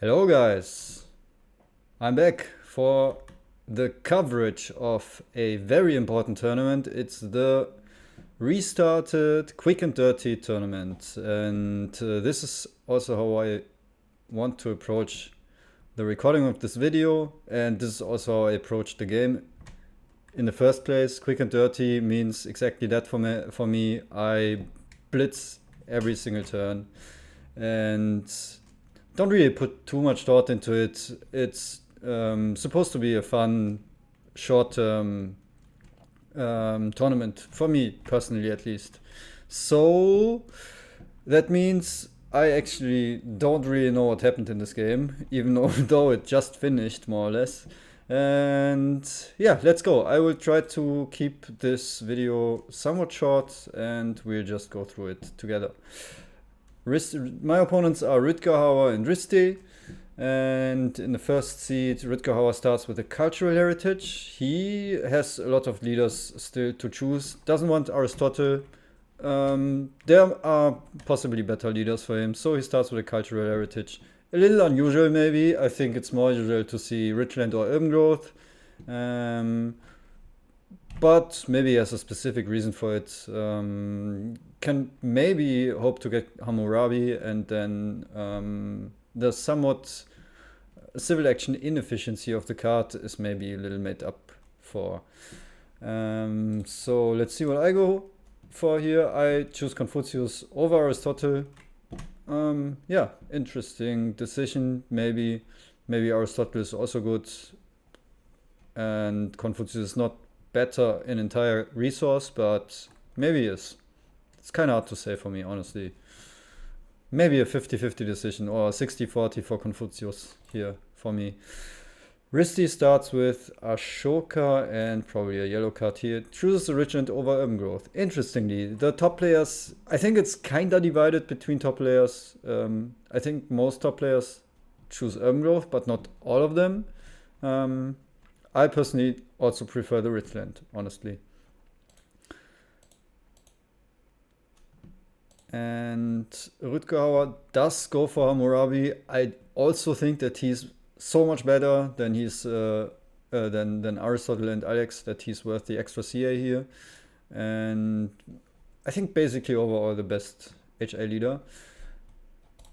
Hello guys, I'm back for the coverage of a very important tournament. It's the restarted Quick and Dirty tournament, and this is also how I want to approach the recording of this video, and this is also how I approach the game in the first place. Quick and Dirty means exactly that for me. I blitz every single turn and don't really put too much thought into it. It's supposed to be a fun, short-term tournament for me personally, at least. So that means I actually don't really know what happened in this game, even though it just finished more or less. And yeah, let's go. I will try to keep this video somewhat short, and we'll just go through it together. My opponents are Rutger and Riste. And in the first seed, Rutger starts with a cultural heritage. He has a lot of leaders still to choose. Doesn't want Aristotle. There are possibly better leaders for him, so he starts with a cultural heritage. A little unusual, maybe. I think it's more usual to see Richland or urban growth. But maybe he has a specific reason for it. Can maybe hope to get Hammurabi, and then the somewhat civil action inefficiency of the card is maybe a little made up for. So let's see what I go for here. I choose Confucius over Aristotle. Yeah, interesting decision. Maybe Aristotle is also good, and Confucius is not better in entire resource, but maybe he is. It's kind of hard to say for me, honestly. Maybe a 50-50 decision or 60-40 for Confucius here for me. Risti starts with Ashoka and probably a yellow card here. Chooses the Richland over urban growth. Interestingly, the top players, I think it's kinda divided between top players. I think most top players choose urban growth, but not all of them. I personally also prefer the Richland, honestly. And Rutger does go for Hammurabi. I also think that he's so much better than than Aristotle and Alex, that he's worth the extra CA here. And I think basically overall the best HA leader.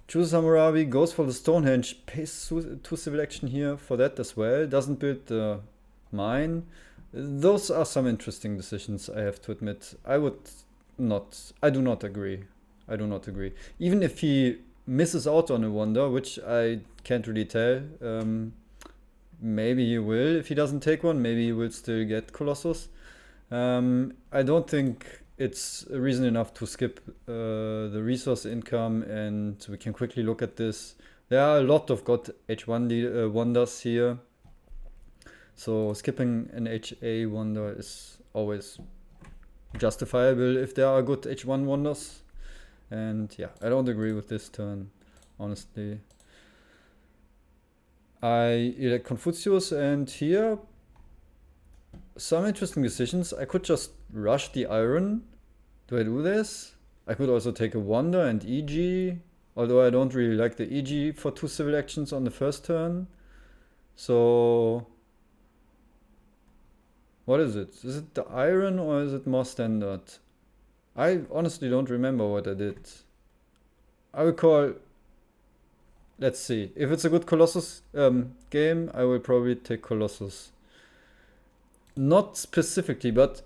Chooses Hammurabi, goes for the Stonehenge, pays 2 civil action here for that as well. Doesn't build the mine. Those are some interesting decisions, I have to admit. I do not agree. Even if he misses out on a wonder, which I can't really tell. Maybe he will if he doesn't take one. Maybe he will still get Colossus. I don't think it's a reason enough to skip the resource income, and we can quickly look at this. There are a lot of God H1 wonders here. So skipping an HA wonder is always justifiable if there are good H1 wonders. And yeah, I don't agree with this turn, honestly. I elect Confucius, and here some interesting decisions. I could just rush the iron. Do I do this? I could also take a wonder and EG, although I don't really like the EG for 2 civil actions on the first turn. So what is it? Is it the iron or is it more standard? I honestly don't remember what I did. I will call. Let's see. If it's a good Colossus game, I will probably take Colossus. Not specifically, but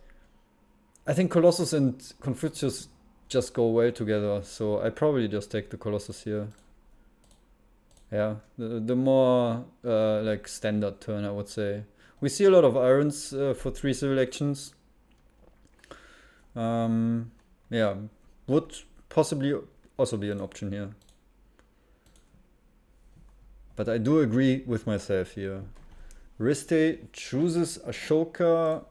I think Colossus and Confucius just go well together. So I probably just take the Colossus here. Yeah, the more like standard turn, I would say. We see a lot of irons for 3 civil actions. Yeah, would possibly also be an option here. But I do agree with myself here. Riste chooses Ashoka,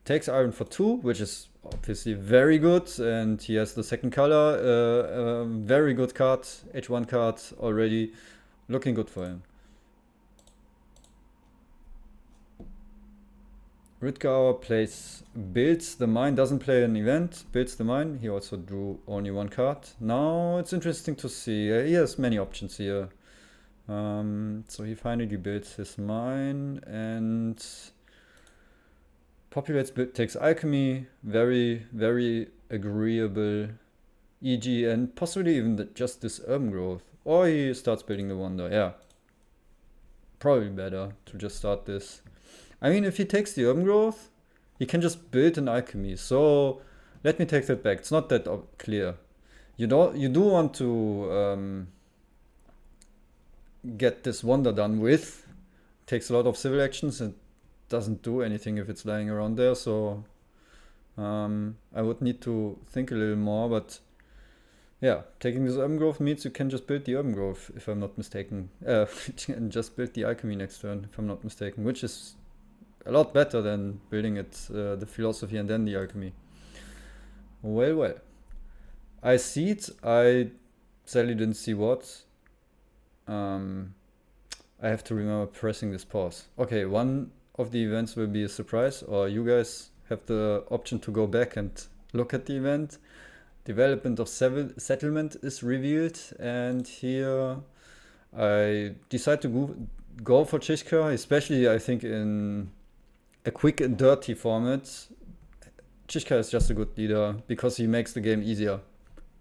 takes iron for 2, which is obviously very good, and he has the second color. Very good card, H1 card already. Looking good for him. Rutger builds the mine, doesn't play an event, builds the mine. He also drew only 1 card. Now it's interesting to see. He has many options here. So he finally builds his mine and populates, takes alchemy, very, very agreeable. EG and possibly even just this urban growth. Or he starts building the wonder, yeah. Probably better to just start this. I mean, if he takes the urban growth, he can just build an alchemy. So let me take that back. It's not that clear. You do want to get this wonder done with. Takes a lot of civil actions and doesn't do anything if it's lying around there. So I would need to think a little more, but yeah, taking this urban growth means you can just build the urban growth, if I'm not mistaken. And just build the alchemy next turn, if I'm not mistaken, which is a lot better than building it, the philosophy and then the alchemy. Well, well. I see it. I sadly didn't see what. I have to remember pressing this pause. Okay, one of the events will be a surprise, or you guys have the option to go back and look at the event. Development of settlement is revealed, and here I decide to go for Chishka, especially I think in a quick and dirty format. Chishka is just a good leader because he makes the game easier.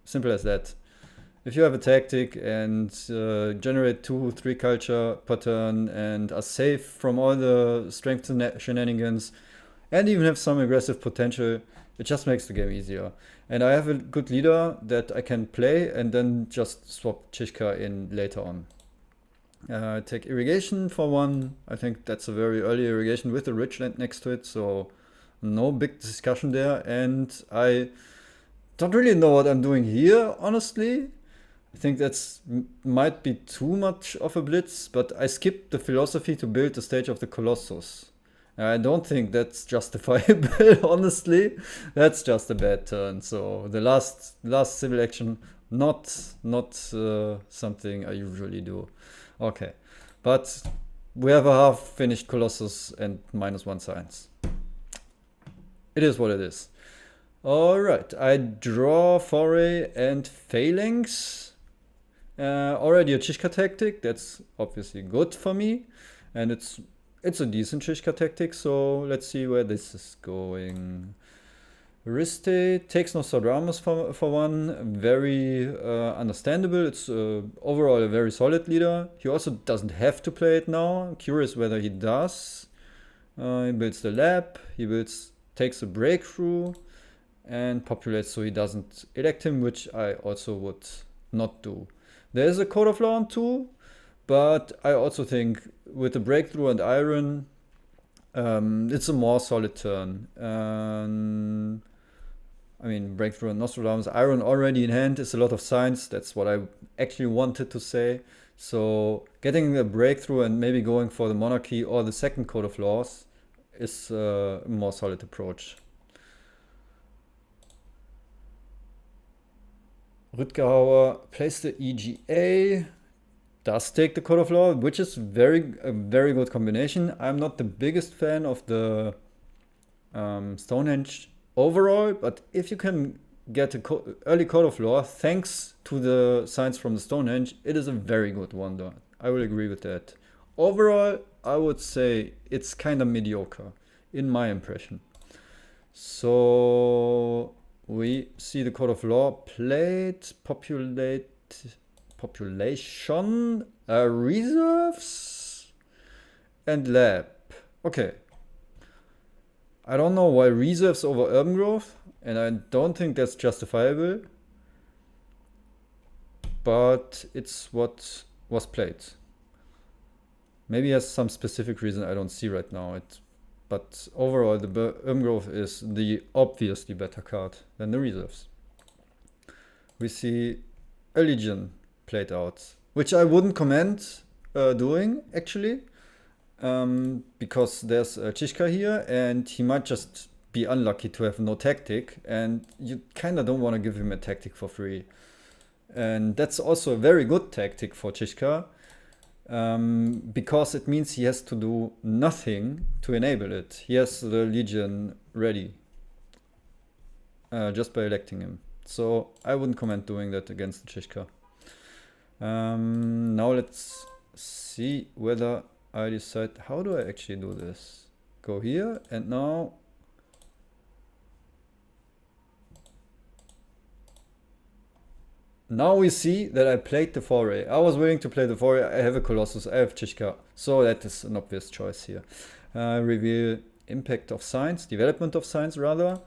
Simple as that. If you have a tactic and generate 2-3 culture per turn and are safe from all the strength shenanigans and even have some aggressive potential, it just makes the game easier. And I have a good leader that I can play and then just swap Chishka in later on. Take irrigation for one. I think that's a very early irrigation with a ridgeland next to it, so no big discussion there. And I don't really know what I'm doing here, honestly. I think that's might be too much of a blitz, but I skipped the philosophy to build the stage of the Colossus. I don't think that's justifiable, honestly. That's just a bad turn. So the last civil action, not something I usually do. Okay, but we have a half finished Colossus and -1 science. It is what it is. All right, I draw Foray and Phalanx. Already a Chishka tactic. That's obviously good for me, and it's a decent Chishka tactic, so let's see where this is going. Riste takes Nostradamus for one. Very understandable. It's overall a very solid leader. He also doesn't have to play it now. I'm curious whether he does. He builds the lab. He takes a breakthrough and populates so he doesn't elect him, which I also would not do. There is a Code of Law on 2, but I also think with the breakthrough and iron, it's a more solid turn. I mean, breakthrough and Nostradamus, iron already in hand is a lot of science. That's what I actually wanted to say. So getting a breakthrough and maybe going for the monarchy or the second Code of Laws is a more solid approach. Rüdgerhauer plays the EGA, does take the Code of Law, which is a very good combination. I'm not the biggest fan of the Stonehenge overall, but if you can get an early Code of Law thanks to the science from the Stonehenge, it is a very good wonder. I will agree with that. Overall, I would say it's kind of mediocre in my impression. So we see the Code of Law played, population, reserves, and lab. Okay. I don't know why reserves over urban growth, and I don't think that's justifiable, but it's what was played. Maybe it has some specific reason I don't see right now. But overall, the urban growth is the obviously better card than the reserves. We see a Legion played out, which I wouldn't commend doing actually, because there's a Chishka here and he might just be unlucky to have no tactic, and you kind of don't want to give him a tactic for free. And that's also a very good tactic for Chishka, because it means he has to do nothing to enable it. He has the Legion ready just by electing him. So I wouldn't comment doing that against the Chishka. Now let's see whether I decide, how do I actually do this? Go here, and now we see that I played the foray. I was willing to play the foray. I have a Colossus, I have Chichka, so that is an obvious choice here. Reveal impact of science, development of science rather.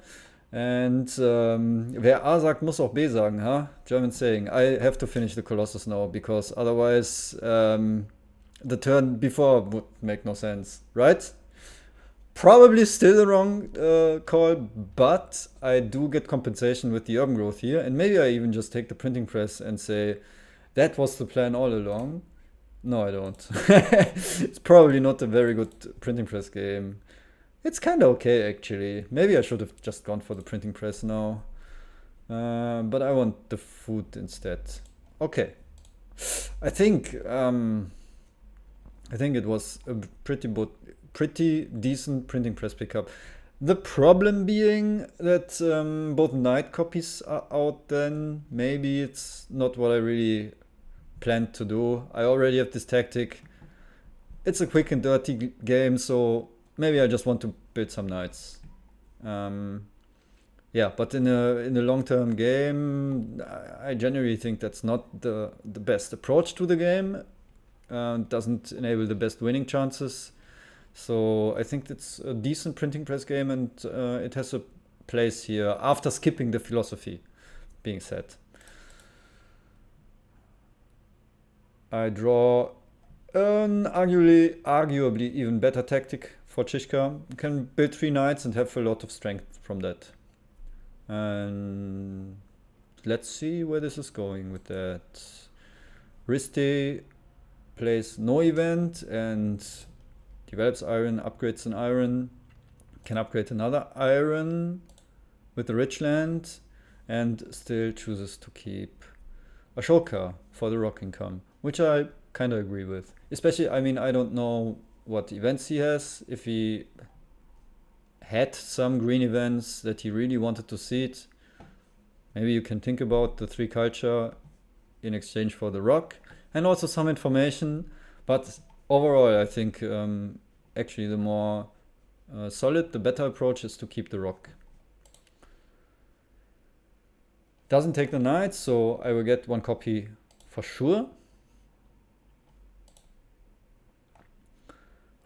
And wer A sagt, muss auch B sagen, huh? German saying. I have to finish the Colossus now, because otherwise the turn before would make no sense, right? Probably still the wrong call, but I do get compensation with the urban growth here. And maybe I even just take the printing press and say, that was the plan all along. No, I don't. It's probably not a very good printing press game. It's kind of okay, actually. Maybe I should have just gone for the printing press now. But I want the food instead. Okay. I think it was a pretty decent printing press pickup. The problem being that both knight copies are out then. Maybe it's not what I really planned to do. I already have this tactic. It's a quick and dirty game, so maybe I just want to build some knights. Yeah, but in a long-term game, I generally think that's not the best approach to the game. Doesn't enable the best winning chances. So I think it's a decent printing press game, and it has a place here after skipping the philosophy being said. I draw an arguably even better tactic for Chichka. You can build 3 knights and have a lot of strength from that. And let's see where this is going with that. Riste plays no event and develops iron, upgrades an iron, can upgrade another iron with the rich land, and still chooses to keep Ashoka for the rock income, which I kind of agree with. Especially, I mean, I don't know what events he has. If he had some green events that he really wanted to seed, maybe you can think about the 3 culture in exchange for the rock, and also some information. But overall, I think actually the more solid, the better approach is to keep the rock. Doesn't take the knights, so I will get 1 copy for sure.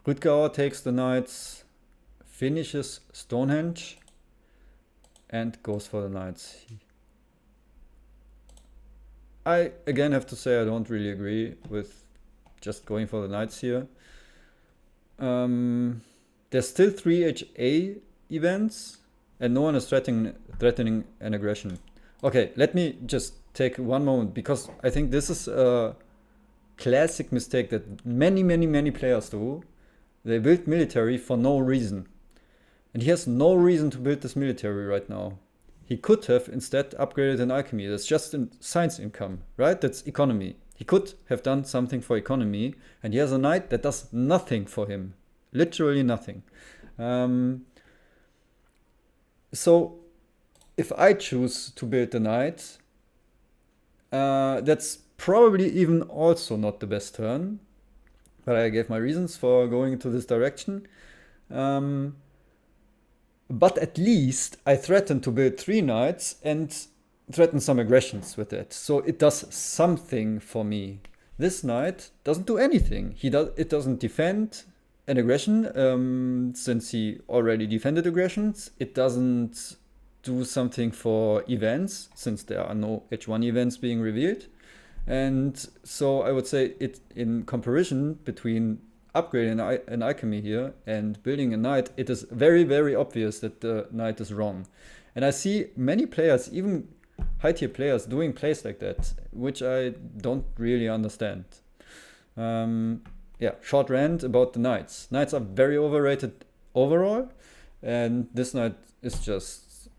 Rüdgauer takes the knights, finishes Stonehenge, and goes for the knights. I again have to say I don't really agree with just going for the knights here. There's still 3 HA events, and no one is threatening an aggression. Okay, let me just take one moment, because I think this is a classic mistake that many players do. They build military for no reason. And he has no reason to build this military right now. He could have instead upgraded an alchemy. That's just in science income, right? That's economy. He could have done something for economy, and he has a knight that does nothing for him. Literally nothing. So if I choose to build the knight, that's probably even also not the best turn. But I gave my reasons for going into this direction. But at least I threatened to build 3 knights and threaten some aggressions with it. So it does something for me. This knight doesn't do anything. It doesn't defend an aggression, since he already defended aggressions. It doesn't do something for events, since there are no H1 events being revealed. And so I would say it, in comparison between upgrading an alchemy here and building a knight, it is very obvious that the knight is wrong. And I see many players, even high tier players, doing plays like that, which I don't really understand. Yeah, short rant about the knights. Knights are very overrated overall, and this knight is just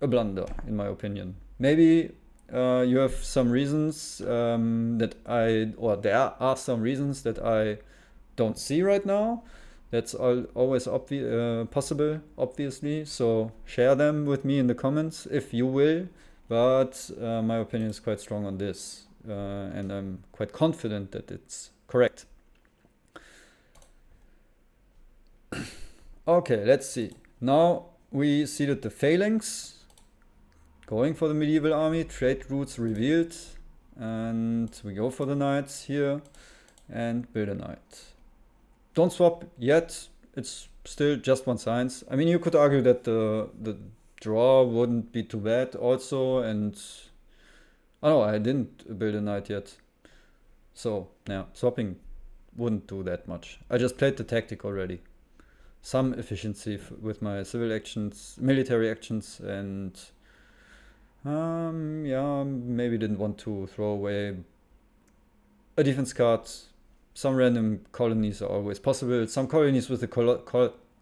a blunder, in my opinion. Maybe you have some reasons there are some reasons that I don't see right now. That's always possible, obviously. So share them with me in the comments if you will. But my opinion is quite strong on this. and I'm quite confident that it's correct. Okay, let's see. Now we seeded the phalanx, going for the medieval army, trade routes revealed, and we go for the knights here and build a knight. Don't swap yet, it's still just one science. I mean, you could argue that the draw wouldn't be too bad also, and oh no, I didn't build a knight yet. So, yeah, swapping wouldn't do that much. I just played the tactic already. Some efficiency with my civil actions, military actions, and yeah, maybe didn't want to throw away a defense card. Some random colonies are always possible. Some colonies with the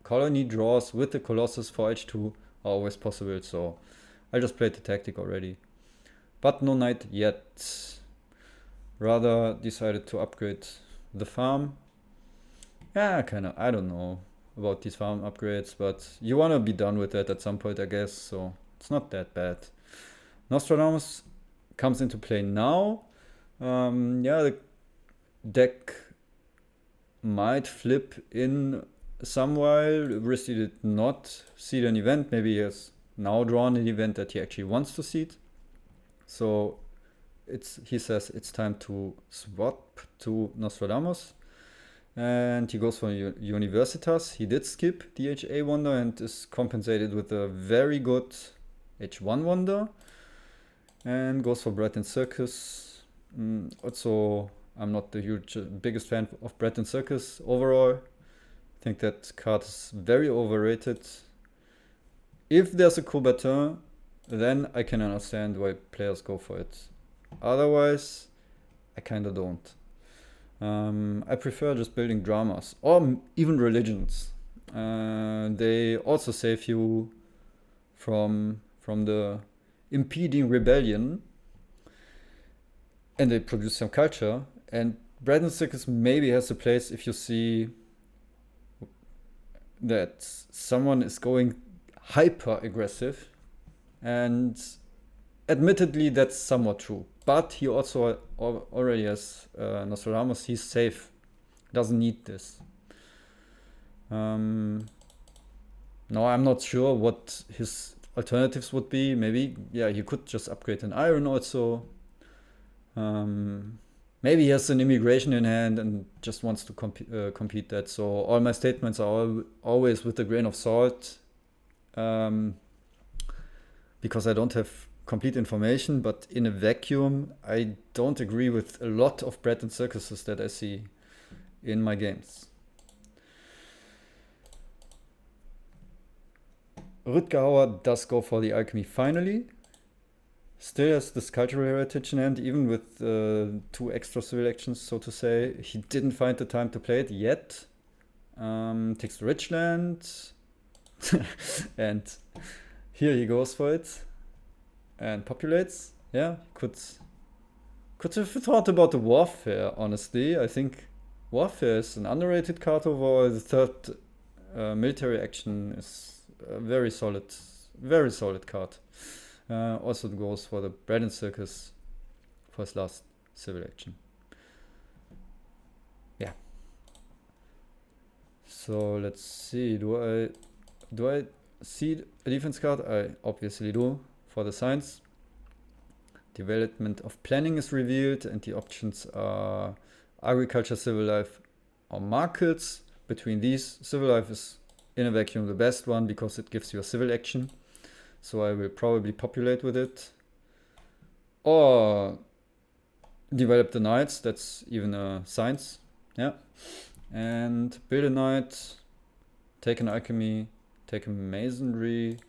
colony draws with the Colossus for H2 are always possible, so I just played the tactic already. But no knight yet. Rather decided to upgrade the farm. Yeah, kinda, I don't know about these farm upgrades, but you wanna be done with that at some point, I guess, so it's not that bad. Nostradamus comes into play now. Yeah, the deck might flip in some while. Risty did not seed an event. Maybe he has now drawn an event that he actually wants to seed. So he says it's time to swap to Nostradamus. And he goes for Universitas. He did skip the HA wonder and is compensated with a very good H1 wonder. And goes for Bread and Circus. Also, I'm not the biggest fan of Bread and Circus overall. I think that card is very overrated. If there's a combatant, then I can understand why players go for it. Otherwise, I kinda don't. I prefer just building dramas or even religions. They also save you from the impeding rebellion, and they produce some culture. And Bread and Circus maybe has a place if you see that someone is going hyper aggressive, and admittedly that's somewhat true. But he also already has Nostradamus. He's safe. Doesn't need this. No, I'm not sure what his alternatives would be. Maybe, yeah, he could just upgrade an iron also. Maybe he has an immigration in hand and just wants to compete that. So all my statements are always with a grain of salt, because I don't have complete information, but in a vacuum, I don't agree with a lot of Bread and Circuses that I see in my games. Rutger Hauer does go for the alchemy finally. Still has this cultural heritage in hand, even with 2 extra civil actions, so to say. He didn't find the time to play it yet. Takes the Richland. And here he goes for it. And populates. Yeah, could have thought about the warfare, honestly. I think warfare is an underrated card overall. The third military action is a very solid card. Also goes for the Bread and Circus for his last civil action. Yeah. So let's see. Do I see a defense card? I obviously do. For the science, development of planning is revealed, and the options are agriculture, civil life, or markets. Between these, civil life is in a vacuum the best one because it gives you a civil action. So I will probably populate with it. Or develop the knights, that's even a science. Yeah. And build a knight, take an alchemy, take a masonry.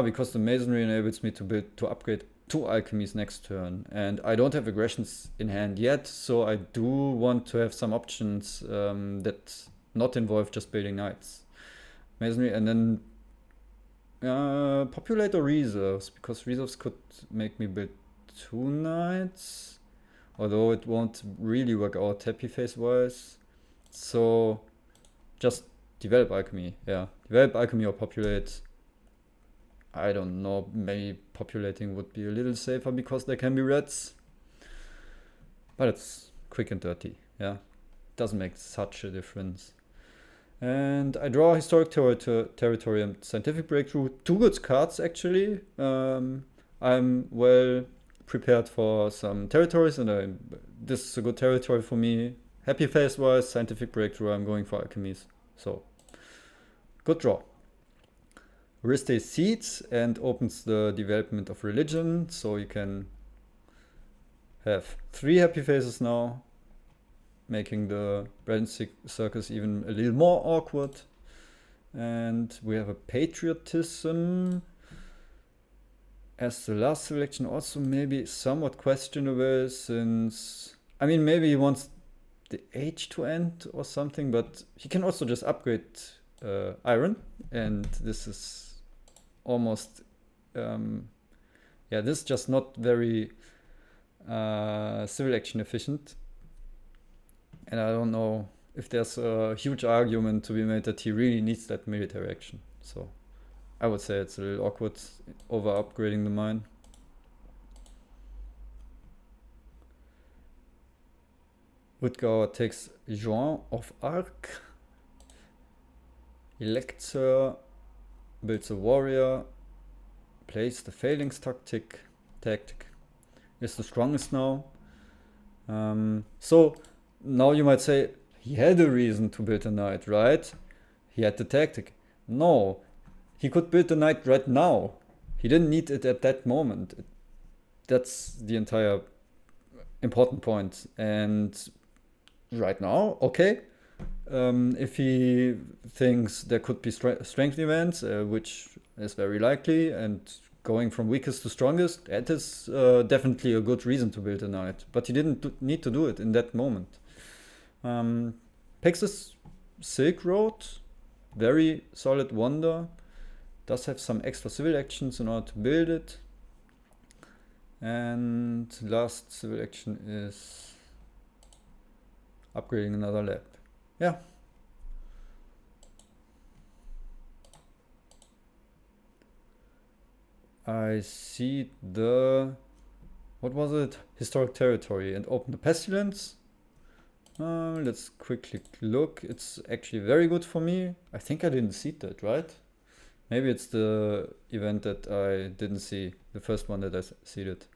Because the masonry enables me to upgrade 2 alchemies next turn, and I don't have aggressions in hand yet, so I do want to have some options that not involve just building knights. Masonry, and then populate or reserves, because reserves could make me build 2 knights, although it won't really work out happy face wise. So just develop alchemy. Yeah, develop alchemy or populate. I don't know, maybe populating would be a little safer because there can be reds. but it's quick and dirty. Yeah, doesn't make such a difference. And I draw historic territory and scientific breakthrough. Two good cards actually. I'm well prepared for some territories, and this is a good territory for me. Happy face wise, scientific breakthrough. I'm going for alchemies. So good draw. Riste seeds and opens the development of religion, so you can have 3 happy faces now, making the bread and circus even a little more awkward. And we have a patriotism as the last selection, also maybe somewhat questionable, since I mean maybe he wants the age to end or something, but he can also just upgrade iron, and this is almost yeah, this is just not very civil action efficient. And I don't know if there's a huge argument to be made that he really needs that military action. So I would say it's a little awkward over upgrading the mine. Woodgour takes Jean of Arc. Elects her, builds a warrior, plays the failings tactic. Is the strongest now. So now you might say, he had a reason to build a knight, right? He had the tactic. No, he could build the knight right now. He didn't need it at that moment. That's the entire important point. And right now, okay. If he thinks there could be strength events, which is very likely, and going from weakest to strongest, that is definitely a good reason to build a knight. But he didn't need to do it in that moment. Pex's Silk Road, very solid wonder. Does have some extra civil actions in order to build it. And last civil action is upgrading another lab. Yeah. I see the, what was it? Historic territory, and open the pestilence. Let's quickly look. It's actually very good for me. I think I didn't see that, right? Maybe it's the event that I didn't see, the first one that I seeded.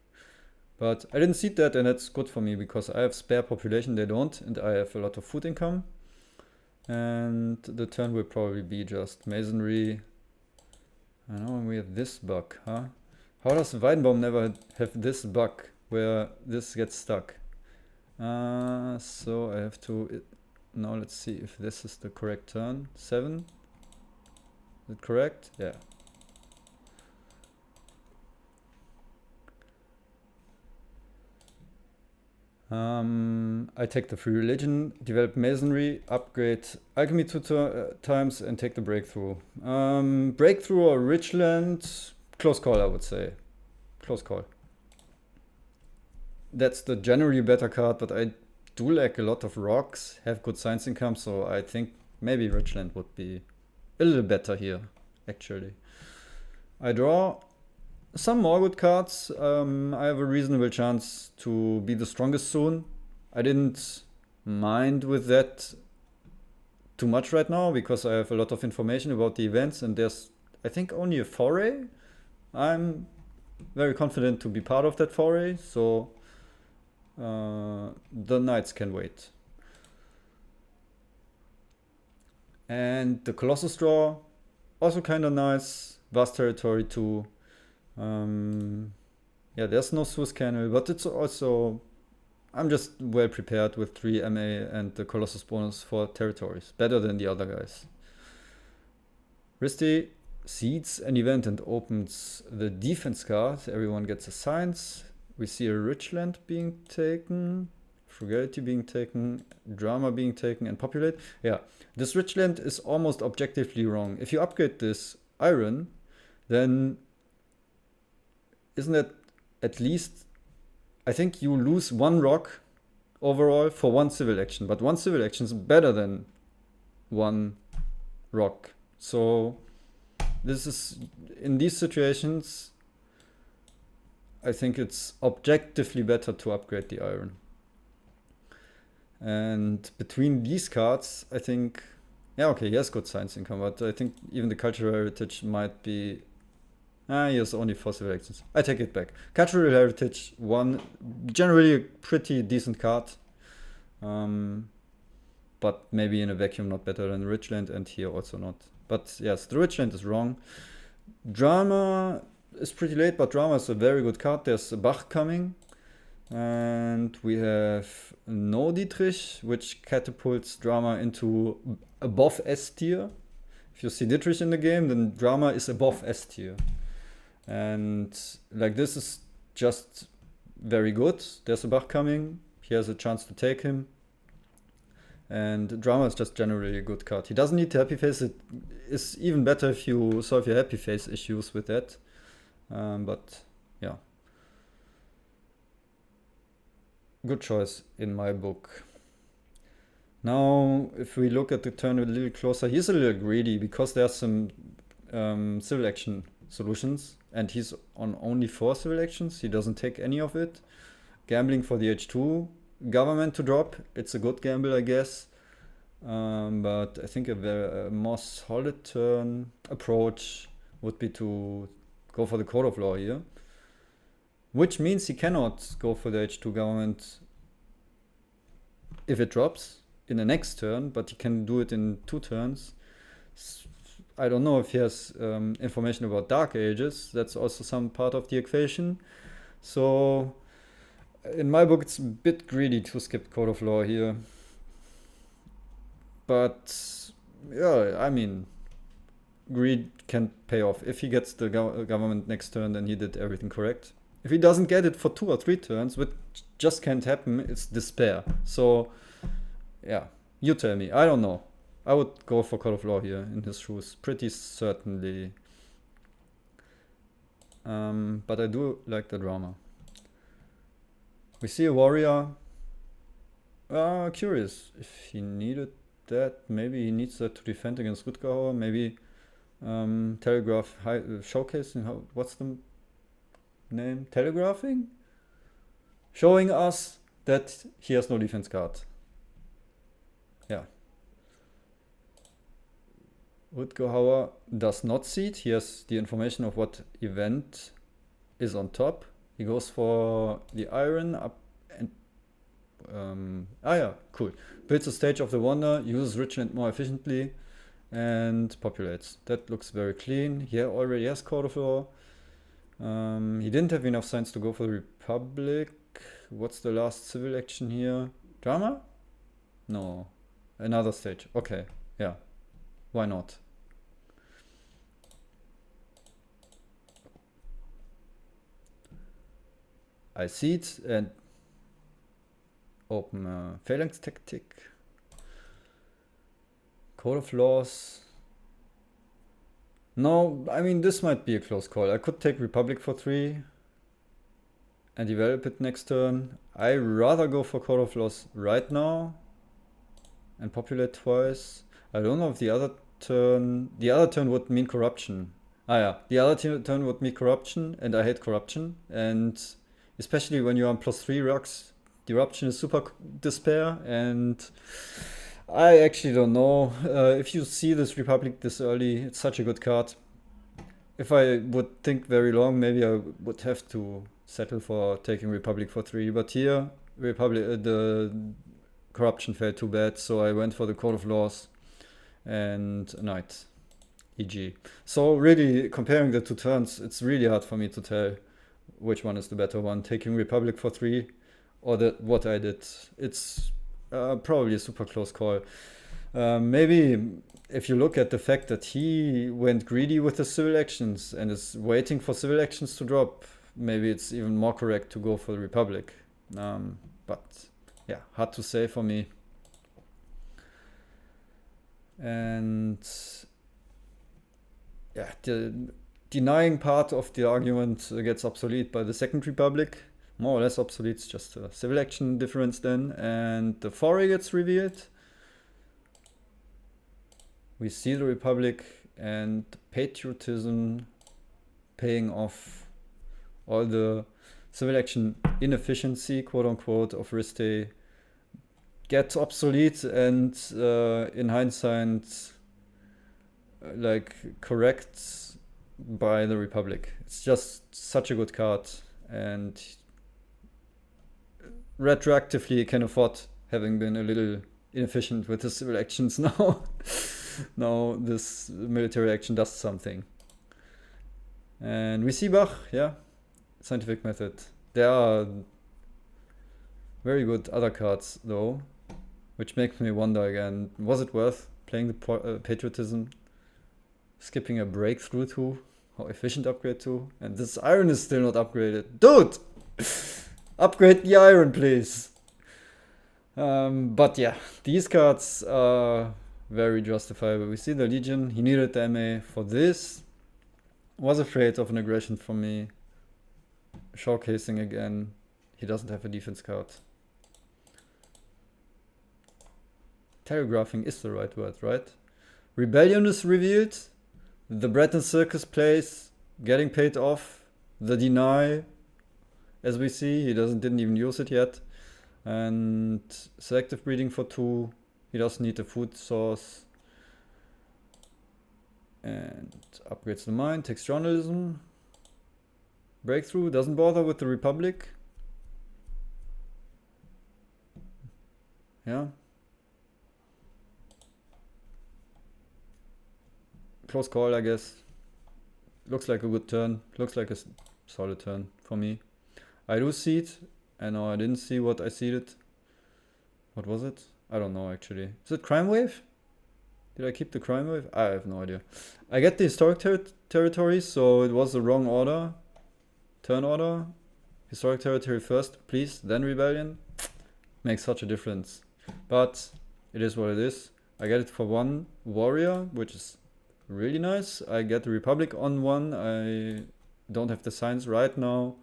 But I didn't see that, and that's good for me because I have spare population, they don't, and I have a lot of food income. And the turn will probably be just masonry. I know we have this bug, huh? How does Weidenbaum never have this bug where this gets stuck? So I have to, now let's see if this is the correct turn. 7? Is it correct? Yeah. I take the free religion, develop masonry, upgrade alchemy 2 times, and take the breakthrough. Breakthrough or Richland, close call, I would say. Close call. That's the generally better card, but I do lack a lot of rocks, have good science income, so I think maybe Richland would be a little better here, actually. I draw some more good cards. I have a reasonable chance to be the strongest soon. I didn't mind with that too much right now because I have a lot of information about the events, and there's, I think, only a foray. I'm very confident to be part of that foray, so the knights can wait. And the Colossus draw, also kind of nice. Vast territory too. Yeah, there's no Swiss Canal, but it's also, I'm just well prepared with 3 MA and the Colossus bonus for territories. Better than the other guys. Risti seeds an event and opens the defense card. Everyone gets a science. We see a Richland being taken, frugality being taken, drama being taken, and populate. Yeah, this Richland is almost objectively wrong. If you upgrade this iron, then isn't that at least, I think you lose 1 rock overall for 1 civil action, but 1 civil action is better than 1 rock. So this is, in these situations, I think it's objectively better to upgrade the iron. And between these cards, I think, yeah, okay, he has good science income, but I think even the cultural heritage might be. He has only 4 civil actions. I take it back. Cultural heritage, 1, generally a pretty decent card. But maybe in a vacuum not better than Richland, and here also not. But yes, the Richland is wrong. Drama is pretty late, but drama is a very good card. There's a Bach coming. And we have no Dietrich, which catapults drama into above S tier. If you see Dietrich in the game, then drama is above S tier. And like this is just very good. There's a Bach coming. He has a chance to take him. And drama is just generally a good card. He doesn't need the happy face. It is even better if you solve your happy face issues with that. But yeah. Good choice in my book. Now, if we look at the turn a little closer, he's a little greedy because there are some civil action solutions, and he's on only 4 civil actions. He doesn't take any of it. Gambling for the H2 government to drop. It's a good gamble, I guess. But I think a more solid turn approach would be to go for the code of law here. Which means he cannot go for the H2 government if it drops in the next turn, but he can do it in 2 turns. I don't know if he has information about Dark Ages. That's also some part of the equation. So in my book, it's a bit greedy to skip Code of Law here. But yeah, I mean, greed can pay off. If he gets the government next turn, then he did everything correct. If he doesn't get it for 2 or 3 turns, which just can't happen, it's despair. So, yeah, you tell me. I don't know. I would go for Code of Law here in his shoes, pretty certainly. But I do like the drama. We see a warrior. Curious if he needed that. Maybe he needs that to defend against Rutgauer. Maybe telegraph showcasing. What's the name? Telegraphing? Showing us that he has no defense card. Yeah. Rutgauer does not seed. He has the information of what event is on top. He goes for the iron up and yeah, cool. Builds a stage of the wonder, uses Richland more efficiently, and populates. That looks very clean. He already has Code of Law. He didn't have enough science to go for the Republic. What's the last civil action here? Drama? No. Another stage. Okay. Yeah. Why not? I see it and open a phalanx tactic. Code of Laws. No, I mean, this might be a close call. I could take Republic for 3 and develop it next turn. I rather go for Code of Laws right now and populate twice. I don't know if the other turn would mean corruption. Yeah, the other turn would mean corruption, and I hate corruption. And especially when you're on +3 rocks, eruption is super despair, and I actually don't know. If you see this Republic this early, it's such a good card. If I would think very long, maybe I would have to settle for taking Republic for 3. But here, Republic, the corruption felt too bad, so I went for the Code of Laws and a knight, e.g. So really, comparing the 2 turns, it's really hard for me to tell which one is the better one. Taking Republic for 3 or what I did. It's probably a super close call. Maybe if you look at the fact that he went greedy with the civil actions and is waiting for civil actions to drop, maybe it's even more correct to go for the Republic. But yeah, hard to say for me. And yeah, the denying part of the argument gets obsolete by the Second Republic. More or less obsolete, it's just a civil action difference then. And the foray gets revealed. We see the Republic and patriotism paying off all the civil action inefficiency, quote unquote, of Riste get obsolete and in hindsight like correct by the Republic. It's just such a good card, and retroactively can afford having been a little inefficient with his civil actions now. Now this military action does something. And we see Bach, yeah, scientific method. There are very good other cards though, which makes me wonder again, was it worth playing the patriotism, skipping a breakthrough to, how efficient upgrade to, and this iron is still not upgraded. Dude! Upgrade the iron, please. But yeah, these cards are very justifiable. We see the Legion, he needed the MA for this. Was afraid of an aggression from me. Showcasing again. He doesn't have a defense card. Telegraphing is the right word, right? Rebellion is revealed. The Breton Circus plays, getting paid off. The Deny, as we see, he didn't even use it yet. And selective breeding for 2. He doesn't need a food source. And upgrades the mind, takes journalism. Breakthrough, doesn't bother with the Republic. Yeah. Close call, I guess. Looks like a good turn. Looks like a solid turn for me. I do see it. I know I didn't see what I seeded. What was it? I don't know actually. Is it Crime Wave? Did I keep the Crime Wave? I have no idea. I get the historic territory, so it was the wrong order. Turn order. Historic territory first, please, then Rebellion. Makes such a difference. But it is what it is. I get it for 1 warrior, which is really nice. I get the Republic on 1. I don't have the signs right now,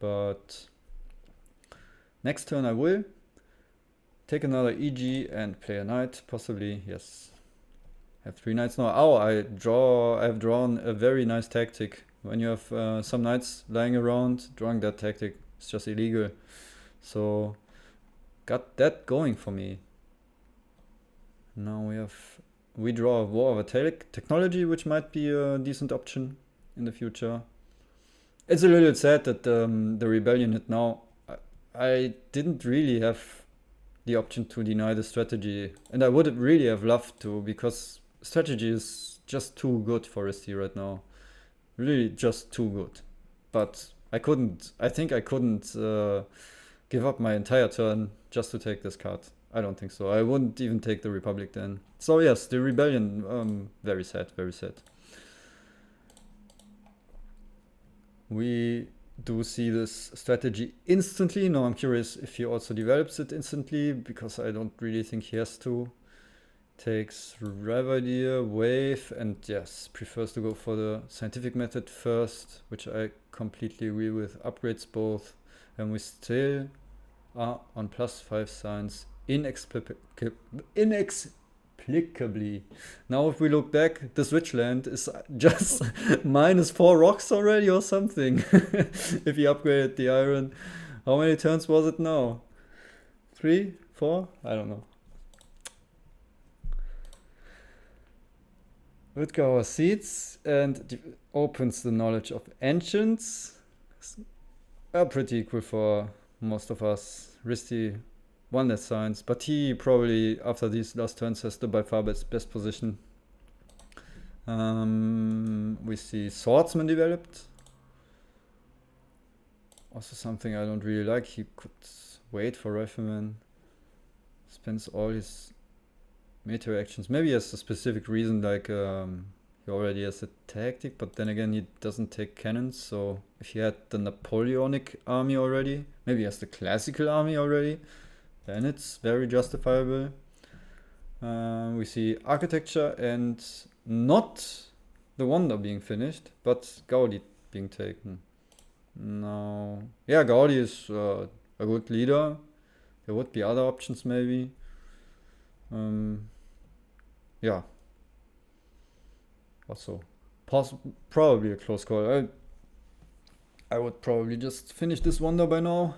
but next turn I will take another EG and play a knight, possibly. Yes, I have 3 knights now. Oh, I have drawn a very nice tactic. When you have some knights lying around, drawing that tactic is just illegal. So got that going for me. Now we draw a War of Technology, which might be a decent option in the future. It's a little sad that the Rebellion hit now. I didn't really have the option to deny the strategy, and I would really have loved to, because strategy is just too good for Risty right now. Really just too good. But I think I couldn't give up my entire turn just to take this card. I don't think so. I wouldn't even take the Republic then. So yes, the Rebellion, very sad, very sad. We do see this strategy instantly. Now I'm curious if he also develops it instantly, because I don't really think he has to. Takes Ravadier, Wave, and yes, prefers to go for the scientific method first, which I completely agree with. Upgrades both, and we still are on +5 signs inexplicably. Now if we look back, the switch land is just -4 rocks already or something. If he upgraded the iron. How many turns was it now? 3? 4? I don't know. Woodgower seeds and opens the knowledge of ancients. Are pretty equal for most of us. Risty one less science, but he probably after these last turns has the by far best position. We see Swordsman developed. Also something I don't really like. He could wait for Rifleman. Spends all his military actions. Maybe he has a specific reason, like he already has a tactic, but then again he doesn't take cannons, so if he had the Napoleonic army already, maybe he has the classical army already, then it's very justifiable. We see architecture and not the Wonder being finished, but Gaudi being taken. Now, yeah, Gaudi is a good leader. There would be other options maybe. Yeah. Also, probably a close call. I would probably just finish this Wonder by now.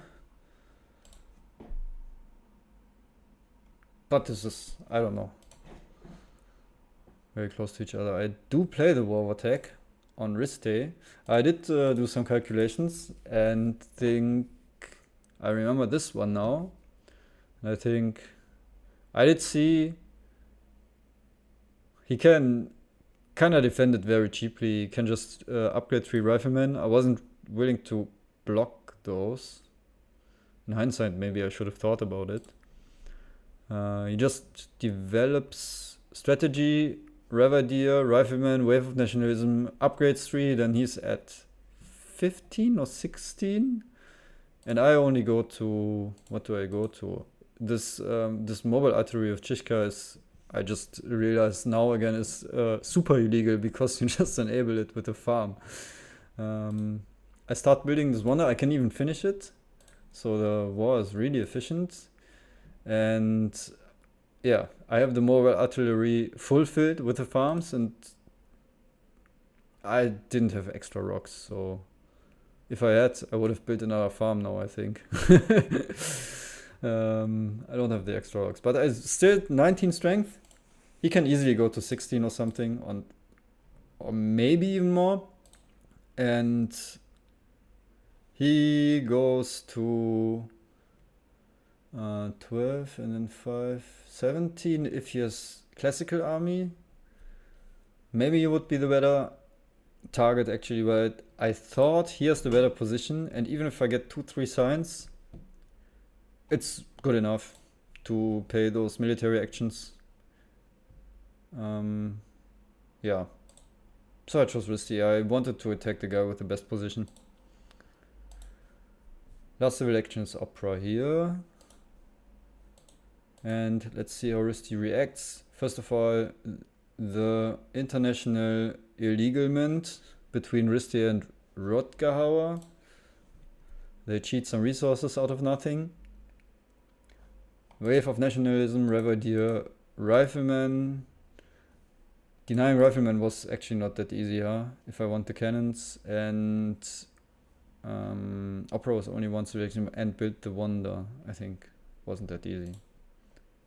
But this is, I don't know, very close to each other. I do play the War Attack on wrist day. I did do some calculations and think I remember this one now. And I think I did see he can kind of defend it very cheaply. He can just upgrade 3 riflemen. I wasn't willing to block those. In hindsight, maybe I should have thought about it. He just develops strategy, Reverdeer, Rifleman, Wave of Nationalism, upgrades 3, then he's at 15 or 16. And I only go to, what do I go to? This mobile artillery of Chishka is, I just realized now again, is super illegal because you just enable it with a farm. I start building this wonder, I can even finish it. So the war is really efficient. And yeah, I have the mobile artillery fulfilled with the farms, and I didn't have extra rocks, so if I had, I would have built another farm now, I think. I don't have the extra rocks, but I still 19 strength. He can easily go to 16 or something, or maybe even more. And he goes to 12 and then 5, 17 if he has classical army. Maybe he would be the better target actually, but I thought he has the better position, and even if I get 2-3 signs, it's good enough to pay those military actions. Yeah. So I chose Risty. I wanted to attack the guy with the best position. Last civil action is Opera here. And let's see how Risty reacts. First of all, the international illegalment between Risty and Rotgahauer. They cheat some resources out of nothing. Wave of Nationalism, Reverdeer, Rifleman. Denying Rifleman was actually not that easy, huh? If I want the cannons. And Opera was only one selection and built the Wonder, I think. Wasn't that easy.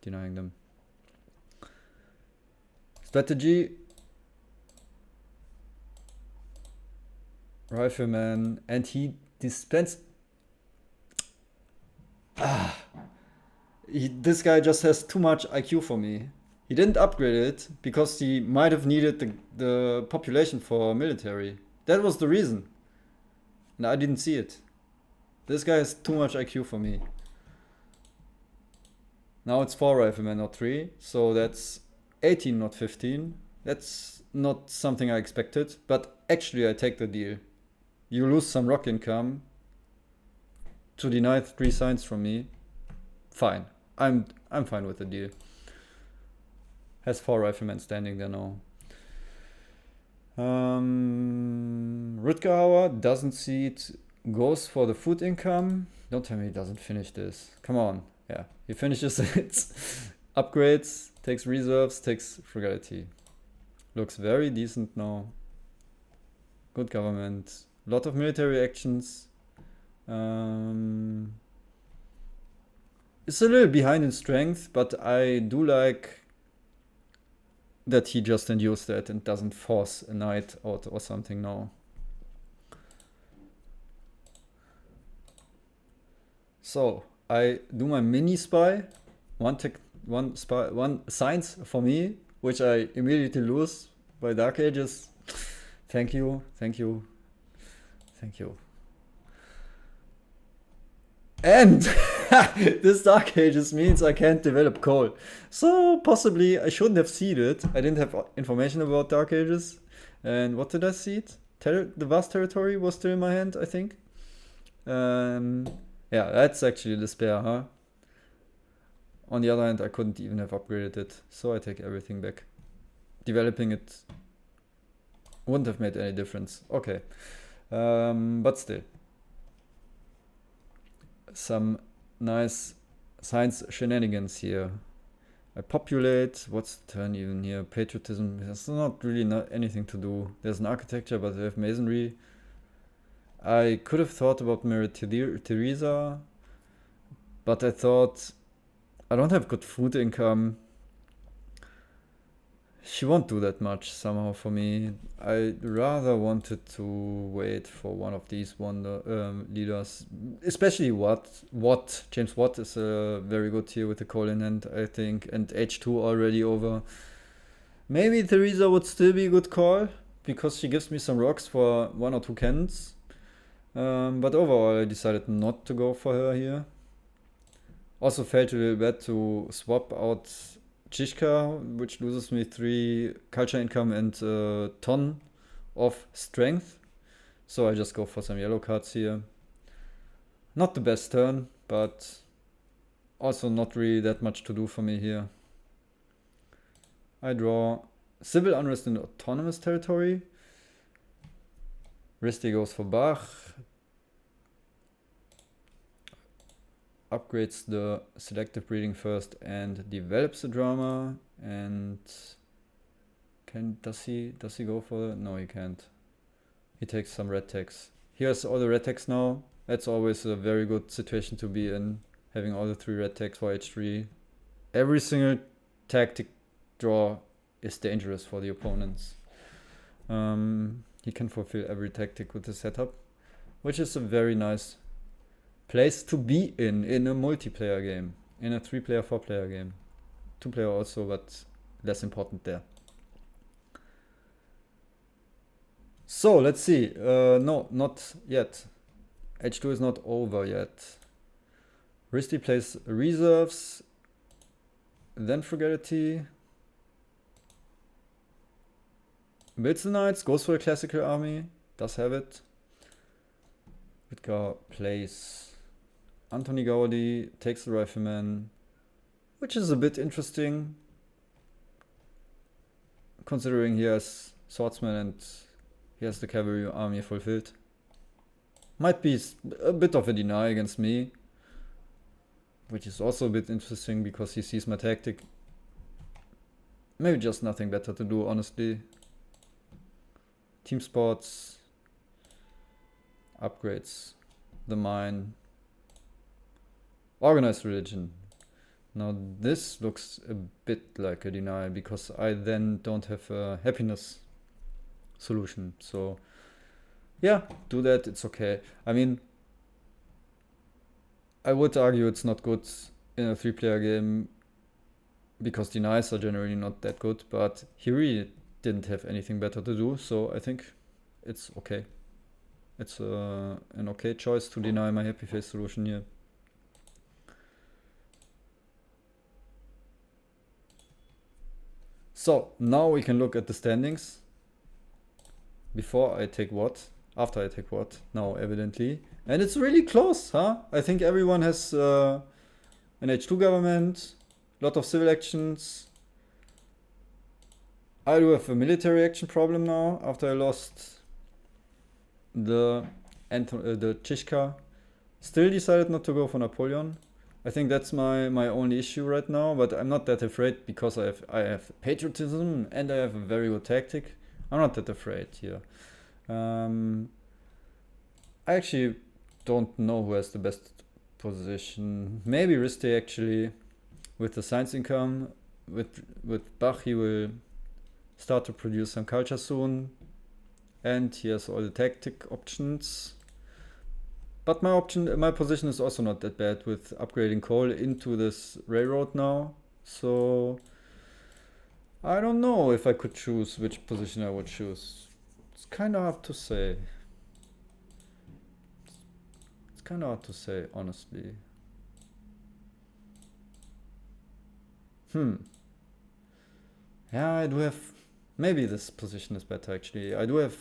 Denying them. Strategy. Rifleman. And he dispensed. This guy just has too much IQ for me. He didn't upgrade it because he might have needed the population for military. That was the reason. And I didn't see it. This guy has too much IQ for me. Now it's 4 riflemen, not 3. So that's 18, not 15. That's not something I expected. But actually I take the deal. You lose some rock income to deny 3 signs from me. Fine. I'm fine with the deal. Has 4 riflemen standing there now. Rutgauer doesn't see it. Goes for the food income. Don't tell me he doesn't finish this. Come on. Yeah, he finishes it. Upgrades, takes reserves, takes frugality. Looks very decent now. Good government. Lot of military actions. It's a little behind in strength, but I do like that he just endures that and doesn't force a knight out or something now. So I do my mini spy, one science for me, which I immediately lose by Dark Ages. Thank you, thank you, thank you. And this Dark Ages means I can't develop coal. So possibly I shouldn't have seeded. I didn't have information about Dark Ages. And what did I seed? The vast territory was still in my hand, I think. Yeah, that's actually despair, huh? On the other hand, I couldn't even have upgraded it. So I take everything back. Developing it wouldn't have made any difference. Okay. But still. Some nice science shenanigans here. I populate. What's the turn even here? Patriotism. There's not really anything to do. There's an architecture, but they have masonry. I could have thought about Maria Theresa, but I thought I don't have good food income. She won't do that much somehow for me. I rather wanted to wait for one of these wonder leaders, especially Watt. James Watt is very good here with the call in hand, I think, and H2 already over. Maybe Theresa would still be a good call because she gives me some rocks for 1 or 2 cannons. But overall, I decided not to go for her here. Also felt a little bad to swap out Chishka, which loses me 3 culture income and a ton of strength. So I just go for some yellow cards here. Not the best turn, but also not really that much to do for me here. I draw civil unrest in autonomous territory. Risty goes for Bach. Upgrades the selective breeding first and develops the drama. And does he go for it? No, he can't. He takes some red text. He has all the red text now. That's always a very good situation to be in, having all the 3 red text for H3. Every single tactic draw is dangerous for the opponents. He can fulfill every tactic with the setup, which is a very nice place to be in a multiplayer game, in a 3-player, 4-player game. 2-player also, but less important there. So let's see. No, not yet. H2 is not over yet. Risty plays reserves, then Frugality. Builds the Knights, goes for a classical army, does have it. Wittgar plays Anthony Gaudi, takes the Rifleman, which is a bit interesting, considering he has Swordsman and he has the cavalry army fulfilled. Might be a bit of a deny against me, which is also a bit interesting because he sees my tactic. Maybe just nothing better to do, honestly. Team sports, upgrades, the mine, organized religion. Now this looks a bit like a denial because I then don't have a happiness solution. So yeah, do that, it's okay. I mean, I would argue it's not good in a 3-player game because denies are generally not that good, but he really didn't have anything better to do, so I think it's okay. It's an okay choice to deny my happy face solution here. So now we can look at the standings. Before I take what, after I take what, now evidently. And it's really close, huh? I think everyone has an H2 government, lot of civil actions. I do have a military action problem now after I lost the Chishka. Still decided not to go for Napoleon. I think that's my only issue right now, but I'm not that afraid because I have patriotism and I have a very good tactic. I'm not that afraid here. I actually don't know who has the best position. Maybe Riste actually, with the science income. With Bach he will start to produce some culture soon. And he has all the tactic options. But my position is also not that bad with upgrading coal into this railroad now. So I don't know if I could choose which position I would choose. It's kind of hard to say. It's kind of hard to say, honestly. Yeah, I do have... Maybe this position is better, actually. I do have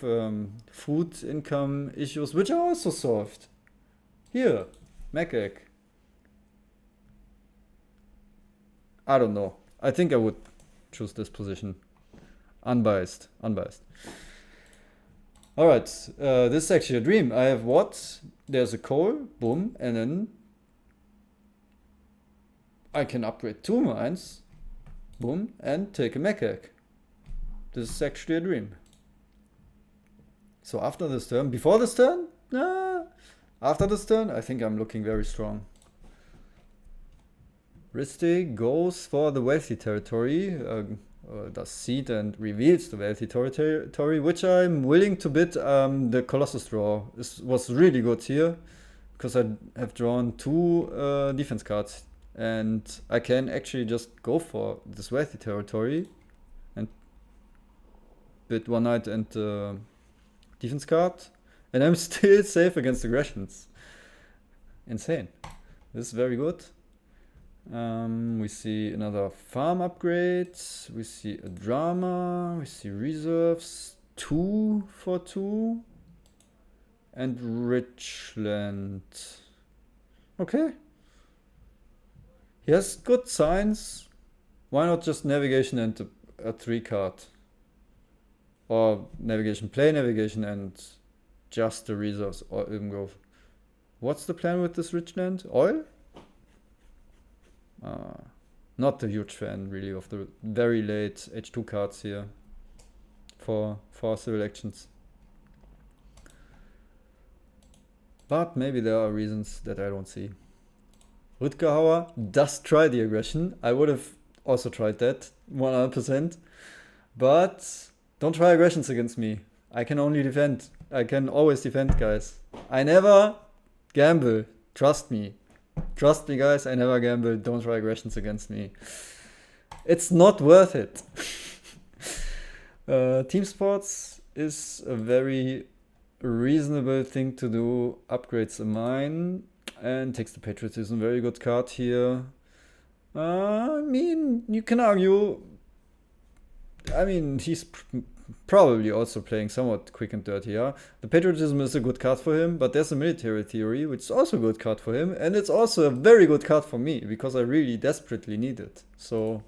food income issues, which are also solved. Here, Macegg. I don't know. I think I would choose this position. Unbiased. Alright, this is actually a dream. I have what? There's a coal, boom, and then I can upgrade 2 mines, boom, and take a Macegg. This is actually a dream. So after this turn, before this turn? After this turn, I think I'm looking very strong. Risty goes for the wealthy territory, does seed and reveals the wealthy territory, which I'm willing to bid. The Colossus draw was really good here, because I have drawn 2 defense cards, and I can actually just go for this wealthy territory and bid 1 knight and defense card, and I'm still safe against aggressions. Insane. This is very good. We see another farm upgrade. We see a drama. We see reserves. 2 for 2. And Richland. Okay. He has good signs. Why not just navigation and a 3 card? Or navigation, play navigation and just the reserves or Grove. What's the plan with this Richland? Oil? Not a huge fan really of the very late H2 cards here for civil actions. But maybe there are reasons that I don't see. Rutger does try the aggression. I would have also tried that 100%. But don't try aggressions against me. I can only defend. I can always defend, guys. I never gamble. Trust me. Trust me, guys, I never gamble. Don't try aggressions against me. It's not worth it. Team sports is a very reasonable thing to do. Upgrades a mine and takes the patriotism. Very good card here. I mean, you can argue. I mean, he's probably also playing somewhat quick and dirty, yeah? The patriotism is a good card for him, but there's a military theory, which is also a good card for him, and it's also a very good card for me, because I really desperately need it. So,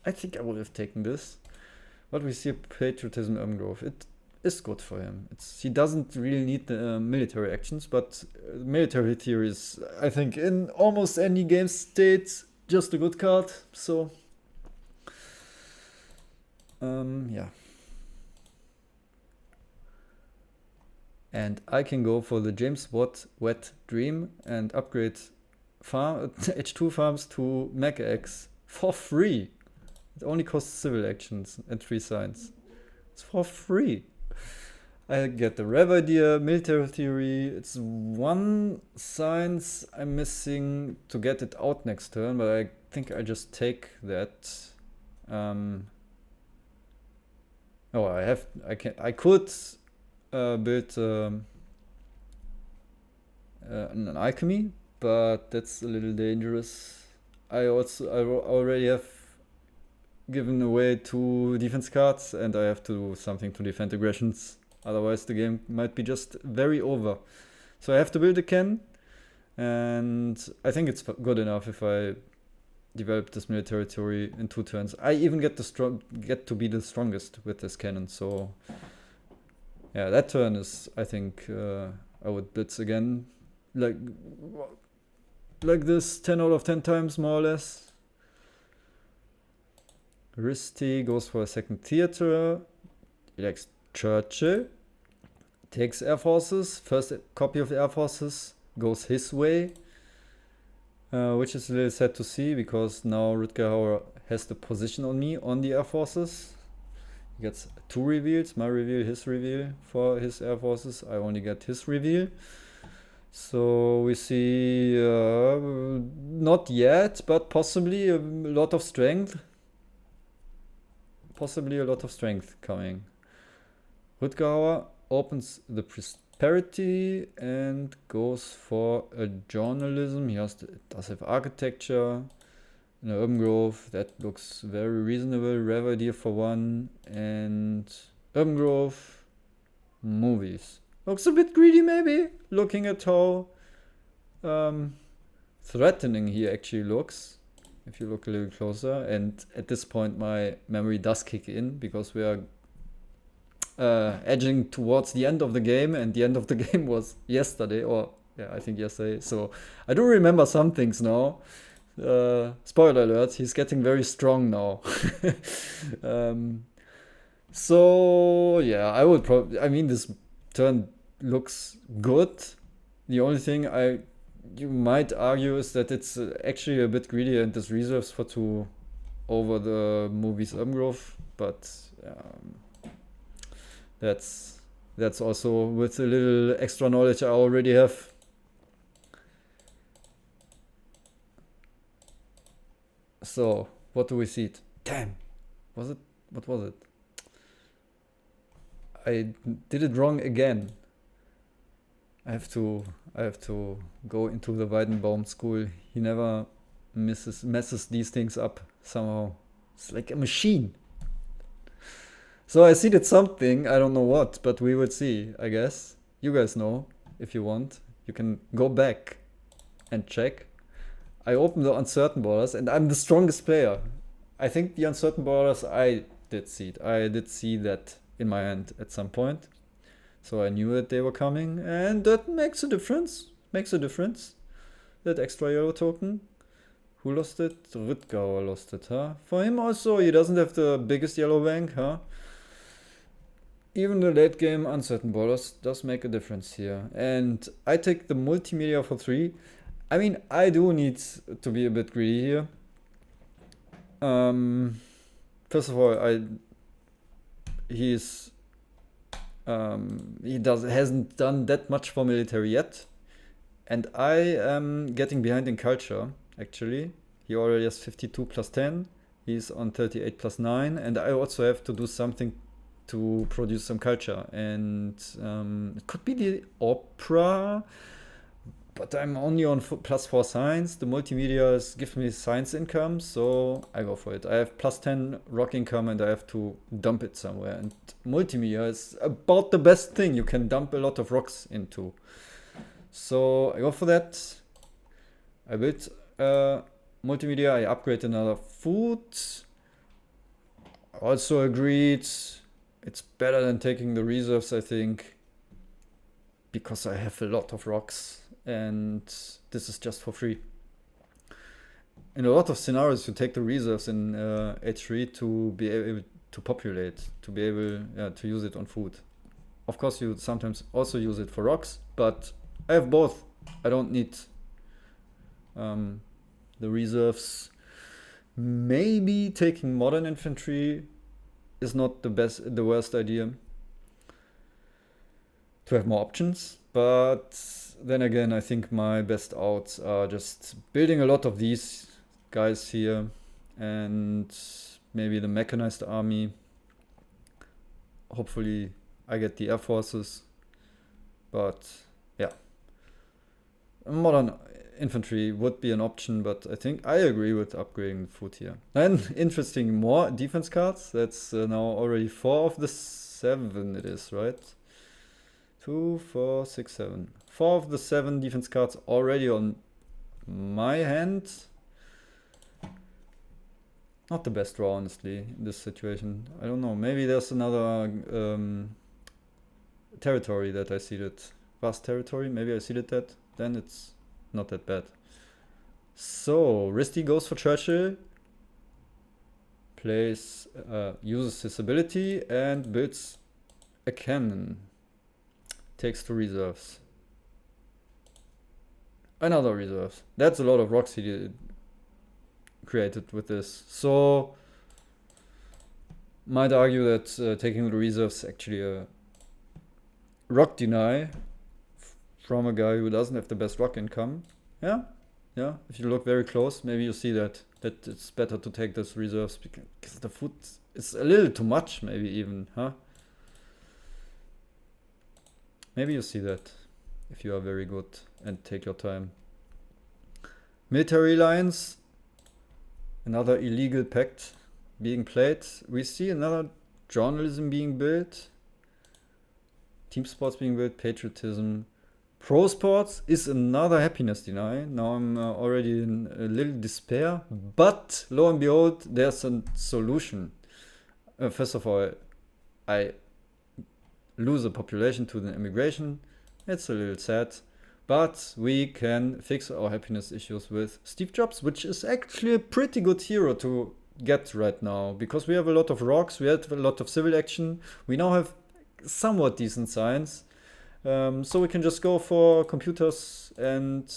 I think I would have taken this. But we see patriotism Grove. It is good for him. He doesn't really need the military actions, but military theory is, I think, in almost any game state, just a good card. So, yeah. And I can go for the James Watt Wet Dream and upgrade H2 farms to Mega X for free. It only costs civil actions and 3 signs. It's for free. I get the Rev idea, military theory. It's 1 science I'm missing to get it out next turn, but I think I just take that. I could build an alchemy, but that's a little dangerous. I already have given away 2 defense cards, and I have to do something to defend aggressions. Otherwise, the game might be just very over. So I have to build a cannon, and I think it's good enough if I develop this military theory in 2 turns. I even get to be the strongest with this cannon. So yeah, that turn is, I think, I would blitz again, like this 10 out of 10 times, more or less. Risty goes for a second theater. He likes Churchill. Takes Air Forces. First copy of Air Forces goes his way. Which is a little sad to see, because now Rutger Hauer has the position on me on the Air Forces. He gets 2 reveals, my reveal, his reveal for his Air Forces. I only get his reveal. So we see, not yet, but possibly a lot of strength. Possibly a lot of strength coming. Rutger Hauer opens the prosperity and goes for a journalism. He does have architecture. An urban growth, that looks very reasonable. Rev idea for 1. And urban growth, movies. Looks a bit greedy maybe, looking at how threatening he actually looks, if you look a little closer. And at this point my memory does kick in, because we are edging towards the end of the game, and the end of the game was yesterday, or yeah, I think yesterday. So I do remember some things now. Spoiler alert, he's getting very strong now. So yeah, I would probably, I mean, this turn looks good. The only thing I you might argue is that it's actually a bit greedy and this reserves for 2 over the movie's growth, but that's also with a little extra knowledge I already have. So, what do we see? Damn! Was it? What was it? I did it wrong again. I have to go into the Weidenbaum school. He never messes these things up somehow. It's like a machine. So I seeded something, I don't know what, but we will see, I guess. You guys know, if you want. You can go back and check. I opened the uncertain borders and I'm the strongest player. I think the uncertain borders I did seed. I did see that in my hand at some point. So I knew that they were coming and that makes a difference. Makes a difference. That extra yellow token. Who lost it? Rüttgauer lost it, huh? For him also, he doesn't have the biggest yellow bank, huh? Even the late game uncertain borders does make a difference here. And I take the multimedia for 3. I mean, I do need to be a bit greedy here. First of all, he hasn't done that much for military yet, and I am getting behind in culture. Actually, he already has 52 plus 10. He's on 38 plus 9, and I also have to do something to produce some culture. And it could be the opera. But I'm only on plus 4 science. The multimedia gives me science income, so I go for it. I have plus 10 rock income and I have to dump it somewhere. And multimedia is about the best thing you can dump a lot of rocks into. So I go for that. I build multimedia. I upgrade another food. Also agreed. It's better than taking the reserves, I think, because I have a lot of rocks. And this is just for free. In a lot of scenarios, you take the reserves in H3 to be able to populate, to be able to use it on food. Of course, you sometimes also use it for rocks, but I have both. I don't need the reserves. Maybe taking modern infantry is not the worst idea to have more options, but then again, I think my best outs are just building a lot of these guys here and maybe the mechanized army. Hopefully I get the air forces, but yeah. Modern infantry would be an option, but I think I agree with upgrading the food here. Then interesting, more defense cards. That's now already 4 of the 7 it is, right? 2, 4, 6, 7. 4 of the 7 defense cards already on my hand. Not the best draw, honestly, in this situation. I don't know. Maybe there's another territory that I seeded. Vast territory. Maybe I seeded that. Then it's not that bad. So Risty goes for Churchill. Uses his ability and builds a cannon. Takes 2 reserves. Another reserve. That's a lot of rocks he did created with this. So might argue that taking the reserves actually a rock deny from a guy who doesn't have the best rock income. Yeah. If you look very close, maybe you see that it's better to take those reserves because the food is a little too much, maybe even, huh? Maybe you see that if you are very good and take your time. Military alliance, another illegal pact being played. We see another journalism being built, team sports being built, patriotism. Pro sports is another happiness deny. Now I'm already in a little despair, but lo and behold, there's a solution. First of all, I lose a population to the immigration. It's a little sad, but we can fix our happiness issues with Steve Jobs, which is actually a pretty good hero to get right now because we have a lot of rocks, we have a lot of civil action, we now have somewhat decent science, so we can just go for computers and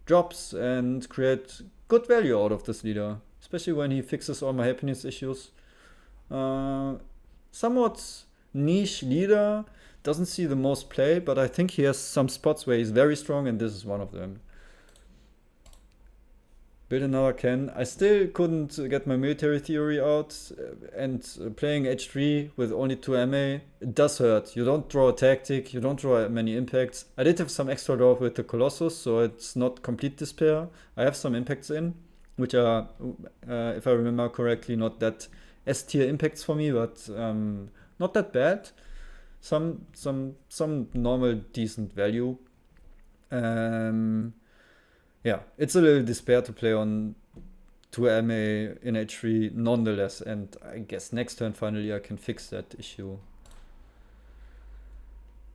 jobs and create good value out of this leader, especially when he fixes all my happiness issues. Somewhat niche leader, doesn't see the most play, but I think he has some spots where he's very strong, and this is one of them. Build another can. I still couldn't get my military theory out, and playing H3 with only 2 MA, it does hurt. You don't draw a tactic, you don't draw many impacts. I did have some extra draw with the Colossus, so it's not complete despair. I have some impacts in, which are, if I remember correctly, not that S tier impacts for me, but not that bad. Some normal decent value. Yeah, it's a little despair to play on 2 MA in H3 nonetheless, and I guess next turn finally I can fix that issue.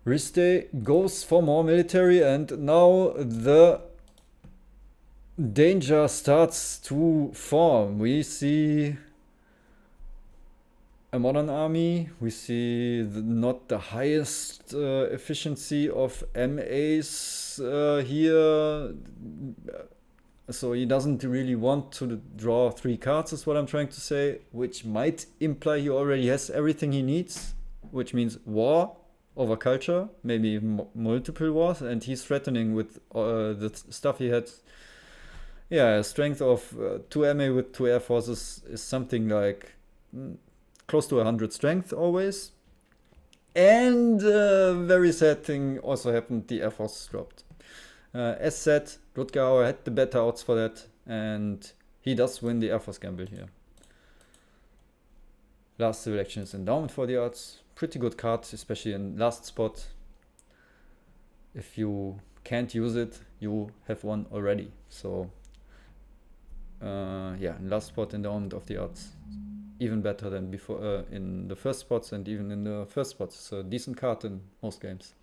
Riste goes for more military, and now the danger starts to form. We see a modern army, we see not the highest efficiency of MAs here, so he doesn't really want to draw 3 cards is what I'm trying to say, which might imply he already has everything he needs, which means war over culture, maybe even multiple wars, and he's threatening with the stuff he had. Yeah, a strength of 2 MA with 2 air forces is something like close to 100 strength always. And a very sad thing also happened, the air force dropped. As said, Rutger had the better odds for that, and he does win the air force gamble here. Last civil action is endowment for the odds. Pretty good card, especially in last spot. If you can't use it, you have one already. So yeah, in last spot, endowment of the odds. Even better than before in the first spots, and even in the first spots. It's a decent card in most games.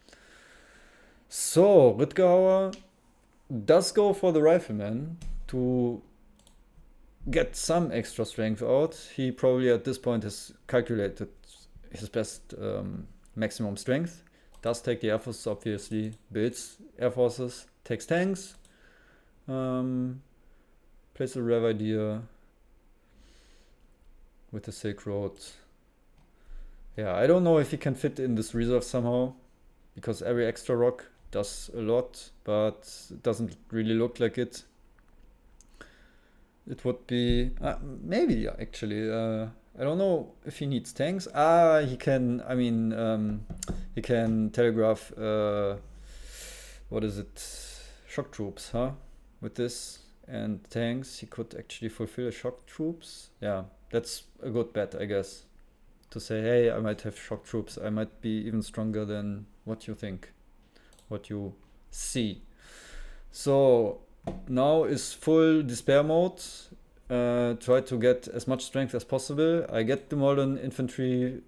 So, Rutger does go for the rifleman to get some extra strength out. He probably at this point has calculated his best maximum strength. Does take the air forces, obviously. Builds air forces, takes tanks. Plays a Rev idea with the Silk Road. Yeah, I don't know if he can fit in this reserve somehow, because every extra rock does a lot, but it doesn't really look like it. It would be maybe actually. I don't know if he needs tanks. He can. I mean, he can telegraph. What is it? Shock troops, huh? With this and tanks, he could actually fulfill shock troops. Yeah. That's a good bet, I guess. To say, hey, I might have shock troops. I might be even stronger than what you think, what you see. So now is full despair mode. Try to get as much strength as possible. I get the modern infantry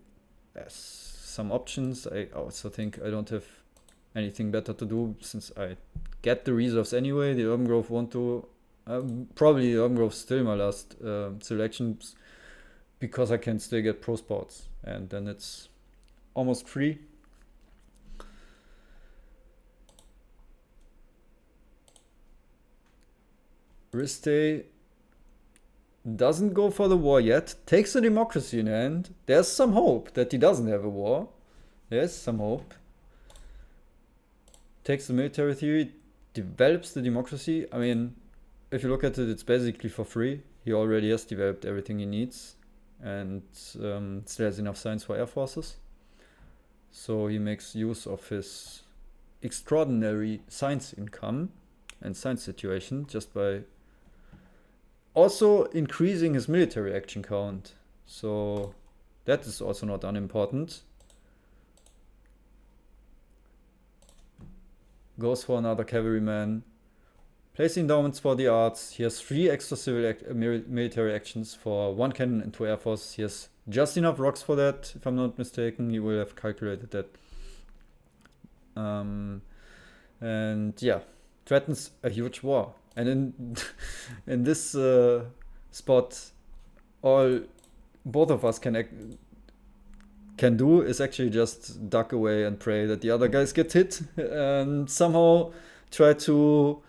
as some options. I also think I don't have anything better to do since I get the reserves anyway. The Urban Grove want to. Probably the Urban Grove still my last selections, because I can still get pro spots, and then it's almost free. Riste doesn't go for the war yet, takes the democracy in hand. There's some hope that he doesn't have a war. There's some hope. Takes the military theory, develops the democracy. I mean, if you look at it, it's basically for free. He already has developed everything he needs, and still has enough science for air forces. So he makes use of his extraordinary science income and science situation just by also increasing his military action count. So that is also not unimportant. Goes for another cavalryman. Plays endowments for the arts. He has 3 extra civil military actions for 1 cannon and 2 air forces. He has just enough rocks for that, if I'm not mistaken. He will have calculated that. And yeah, threatens a huge war. And in this spot, all both of us can do is actually just duck away and pray that the other guys get hit, and somehow try to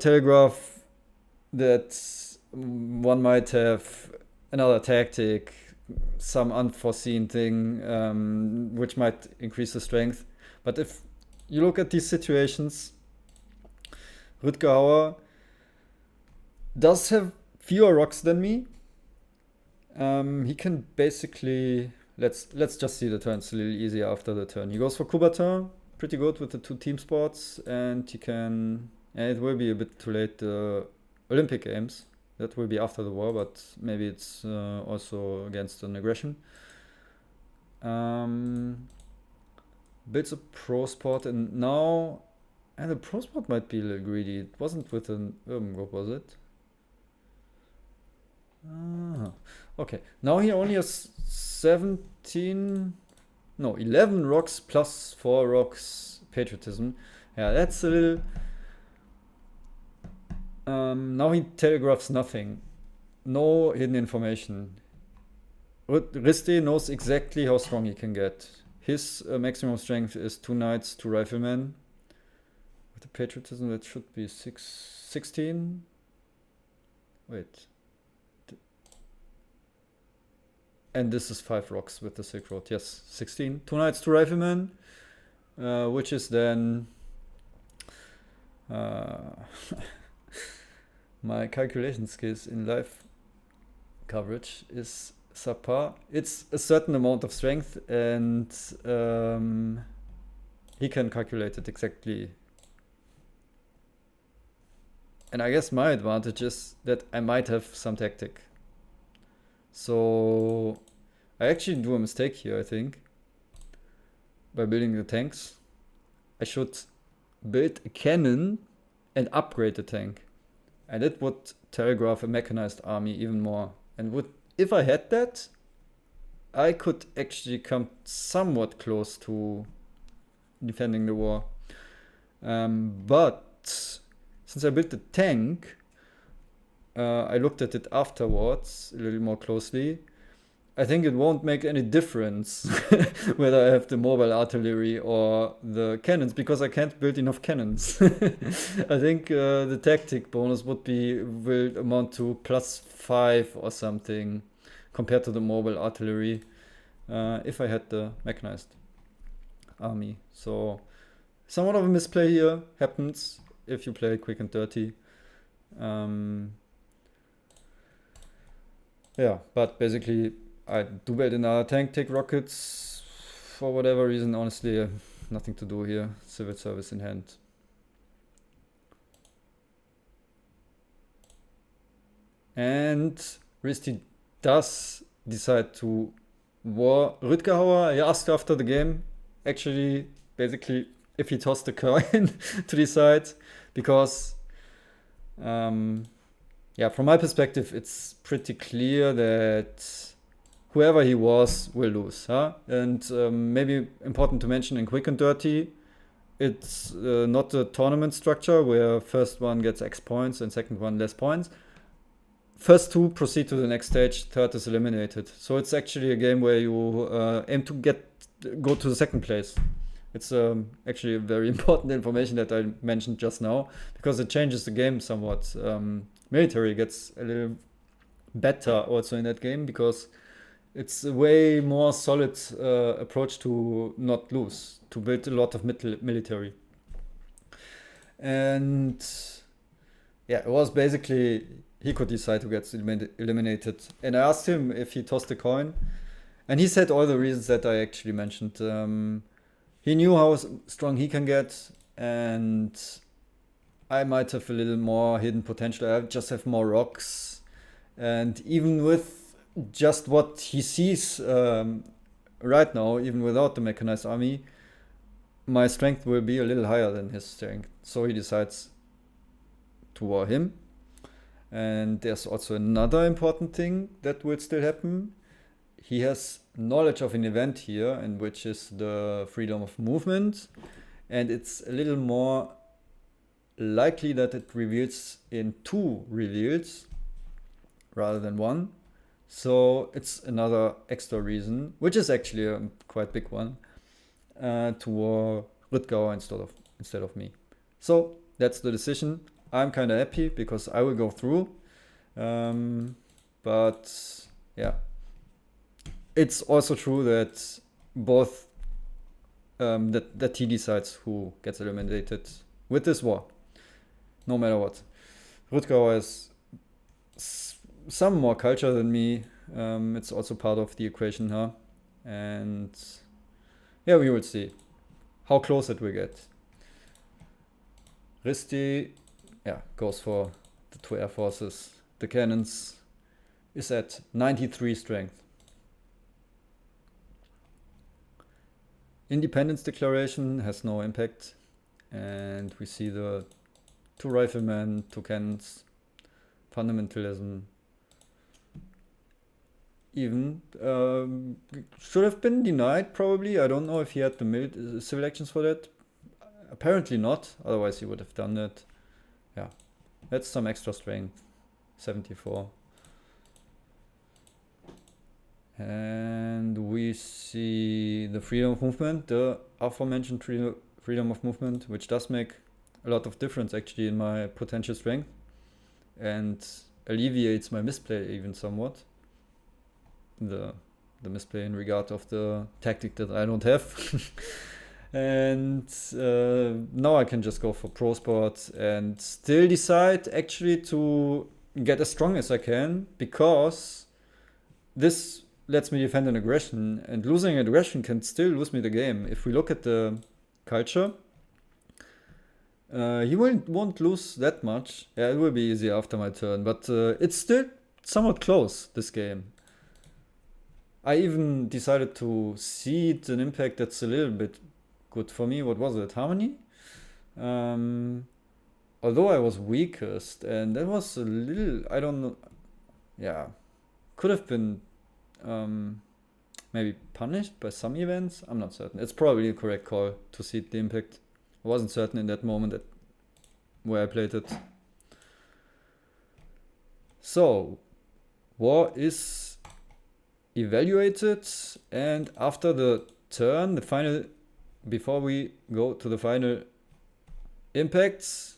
telegraph that one might have another tactic, some unforeseen thing which might increase the strength. But if you look at these situations, Rutger Hauer does have fewer rocks than me. He can basically, let's just see the turns a little easier after the turn. He goes for Kubatin, pretty good with the 2 team sports, and he can, and it will be a bit too late, the Olympic Games. That will be after the war, but maybe it's also against an aggression. Builds a pro sport, and now, and the pro sport might be a little greedy. It wasn't with an urban group, was it? Okay, now he only has 17, no, 11 rocks plus 4 rocks patriotism. Yeah, that's a little. Now he telegraphs nothing. No hidden information. Riste knows exactly how strong he can get. His maximum strength is 2 knights, 2 riflemen. With the patriotism, that should be 16. Wait. And this is 5 rocks with the Silk Road. Yes, 16. 2 knights, 2 riflemen. Which is then... my calculation skills in live coverage is subpar. It's a certain amount of strength, and he can calculate it exactly. And I guess my advantage is that I might have some tactic. So I actually do a mistake here, I think. By building the tanks, I should build a cannon and upgrade the tank. And it would telegraph a mechanized army even more. And would, if I had that, I could actually come somewhat close to defending the war. But since I built the tank, I looked at it afterwards a little more closely. I think it won't make any difference whether I have the mobile artillery or the cannons, because I can't build enough cannons. I think the tactic bonus will amount to +5 or something compared to the mobile artillery if I had the mechanized army. So somewhat of a misplay here happens if you play quick and dirty. Yeah, but basically I do build another tank, take rockets for whatever reason. Honestly, nothing to do here. Civil service in hand. And Risti does decide to war Rutger Hauer. He asked after the game, actually, basically, if he tossed the coin to decide, because yeah, from my perspective, it's pretty clear that whoever he was will lose. Huh? And maybe important to mention in quick and dirty, it's not a tournament structure where first one gets X points and second one less points. First 2 proceed to the next stage, third is eliminated. So it's actually a game where you aim to go to the second place. It's actually a very important information that I mentioned just now, because it changes the game somewhat. Military gets a little better also in that game, because it's a way more solid approach to not lose, to build a lot of military. And yeah, it was basically, he could decide who gets eliminated. And I asked him if he tossed a coin, and he said all the reasons that I actually mentioned. He knew how strong he can get, and I might have a little more hidden potential. I just have more rocks. And even with just what he sees right now, even without the mechanized army, my strength will be a little higher than his strength. So he decides to war him. And there's also another important thing that will still happen. He has knowledge of an event here, and which is the freedom of movement. And it's a little more likely that it reveals in 2 reveals rather than 1. So it's another extra reason, which is actually a quite big one, to war Rutger instead of me. So that's the decision. I'm kind of happy because I will go through. But yeah, it's also true that both that he decides who gets eliminated with this war, no matter what. Rutger has some more culture than me. It's also part of the equation, huh? And yeah, we will see how close it will get. Risti, yeah, goes for the 2 air forces. The cannons is at 93 strength. Independence Declaration has no impact. And we see the 2 riflemen, 2 cannons, fundamentalism. Even should have been denied probably. I don't know if he had the civil actions for that. Apparently not, otherwise he would have done that. Yeah, that's some extra strength. 74. And we see the freedom of movement, the aforementioned freedom of movement, which does make a lot of difference actually in my potential strength and alleviates my misplay even somewhat. The misplay in regard of the tactic that I don't have. And now I can just go for pro sport and still decide actually to get as strong as I can, because this lets me defend an aggression, and losing aggression can still lose me the game. If we look at the culture, he won't lose that much. Yeah, it will be easy after my turn, but it's still somewhat close, this game. I even decided to seed an impact that's a little bit good for me. What was it? Harmony? Although I was weakest, and that was a little, I don't know. Yeah, could have been maybe punished by some events. I'm not certain. It's probably a correct call to seed the impact. I wasn't certain in that moment where I played it. So, war is evaluated, and after the turn, the final, before we go to the final impacts,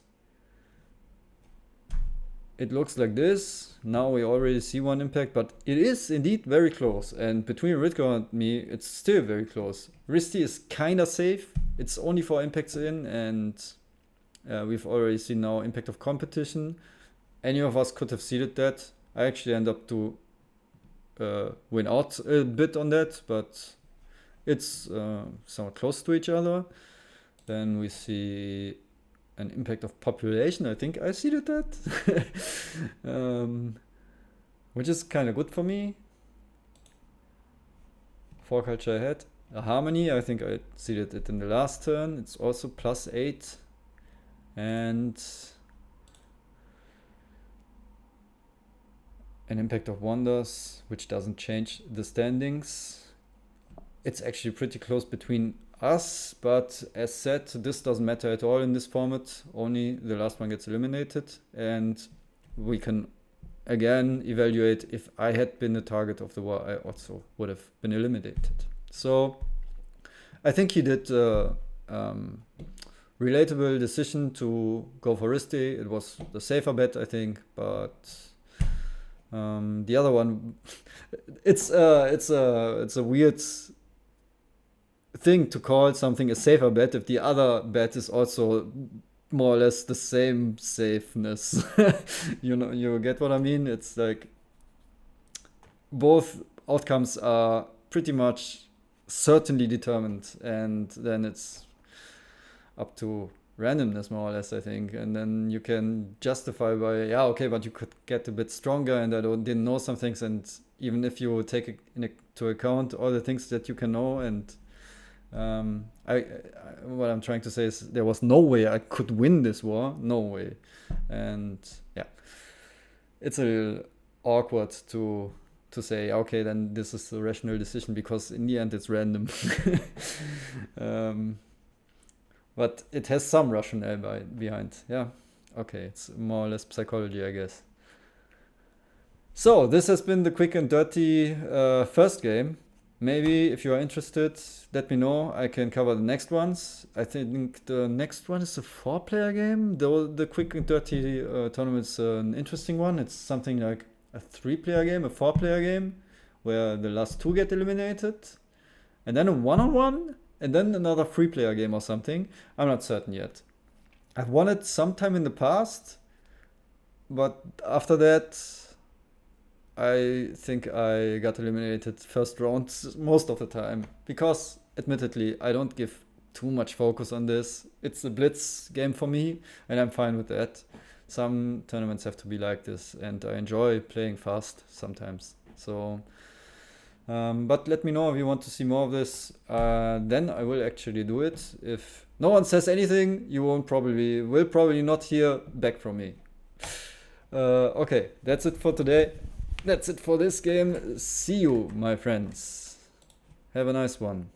it looks like this. Now we already see one impact, but it is indeed very close. And between Rutger and me, it's still very close. Risti is kinda safe. It's only 4 impacts in, and we've already seen now impact of competition. Any of us could have seeded that. I actually end up to win out a bit on that, but it's somewhat close to each other. Then we see an impact of population. I think I seeded that, which is kind of good for me. 4 culture ahead. A harmony, I think I seeded it in the last turn. It's also +8. And an impact of wonders, which doesn't change the standings. It's actually pretty close between us, but as said, this doesn't matter at all in this format. Only the last one gets eliminated, and we can again evaluate if I had been the target of the war, I also would have been eliminated. So I think he did a relatable decision to go for Risti. It was the safer bet, I think, but the other one, it's a weird thing to call something a safer bet if the other bet is also more or less the same safeness. You get what I mean? It's like both outcomes are pretty much certainly determined, and then it's up to randomness more or less, I think. And then you can justify by, yeah, okay, but you could get a bit stronger, and I didn't know some things, and even if you take into account all the things that you can know, and what I'm trying to say is there was no way I could win this war, no way. And yeah, it's a little awkward to say, okay, then this is a rational decision, because in the end it's random. But it has some rationale behind. Yeah, okay, it's more or less psychology, I guess. So this has been the quick and dirty first game. maybe if you are interested, let me know. I can cover the next ones. I think the next one is a 4-player game. Though the Quick and Dirty tournament's an interesting one. It's something like a 3-player game, a 4-player game, where the last 2 get eliminated, and then a 1-on-1, and then another 3-player game or something. I'm not certain yet. I've won it sometime in the past, but after that, I think I got eliminated first round most of the time. Because, admittedly, I don't give too much focus on this. It's a blitz game for me, and I'm fine with that. Some tournaments have to be like this, and I enjoy playing fast sometimes. So, but let me know if you want to see more of this. Then I will actually do it. If no one says anything, you will probably not hear back from me. Okay, that's it for today. That's it for this game. See you, my friends. Have a nice one.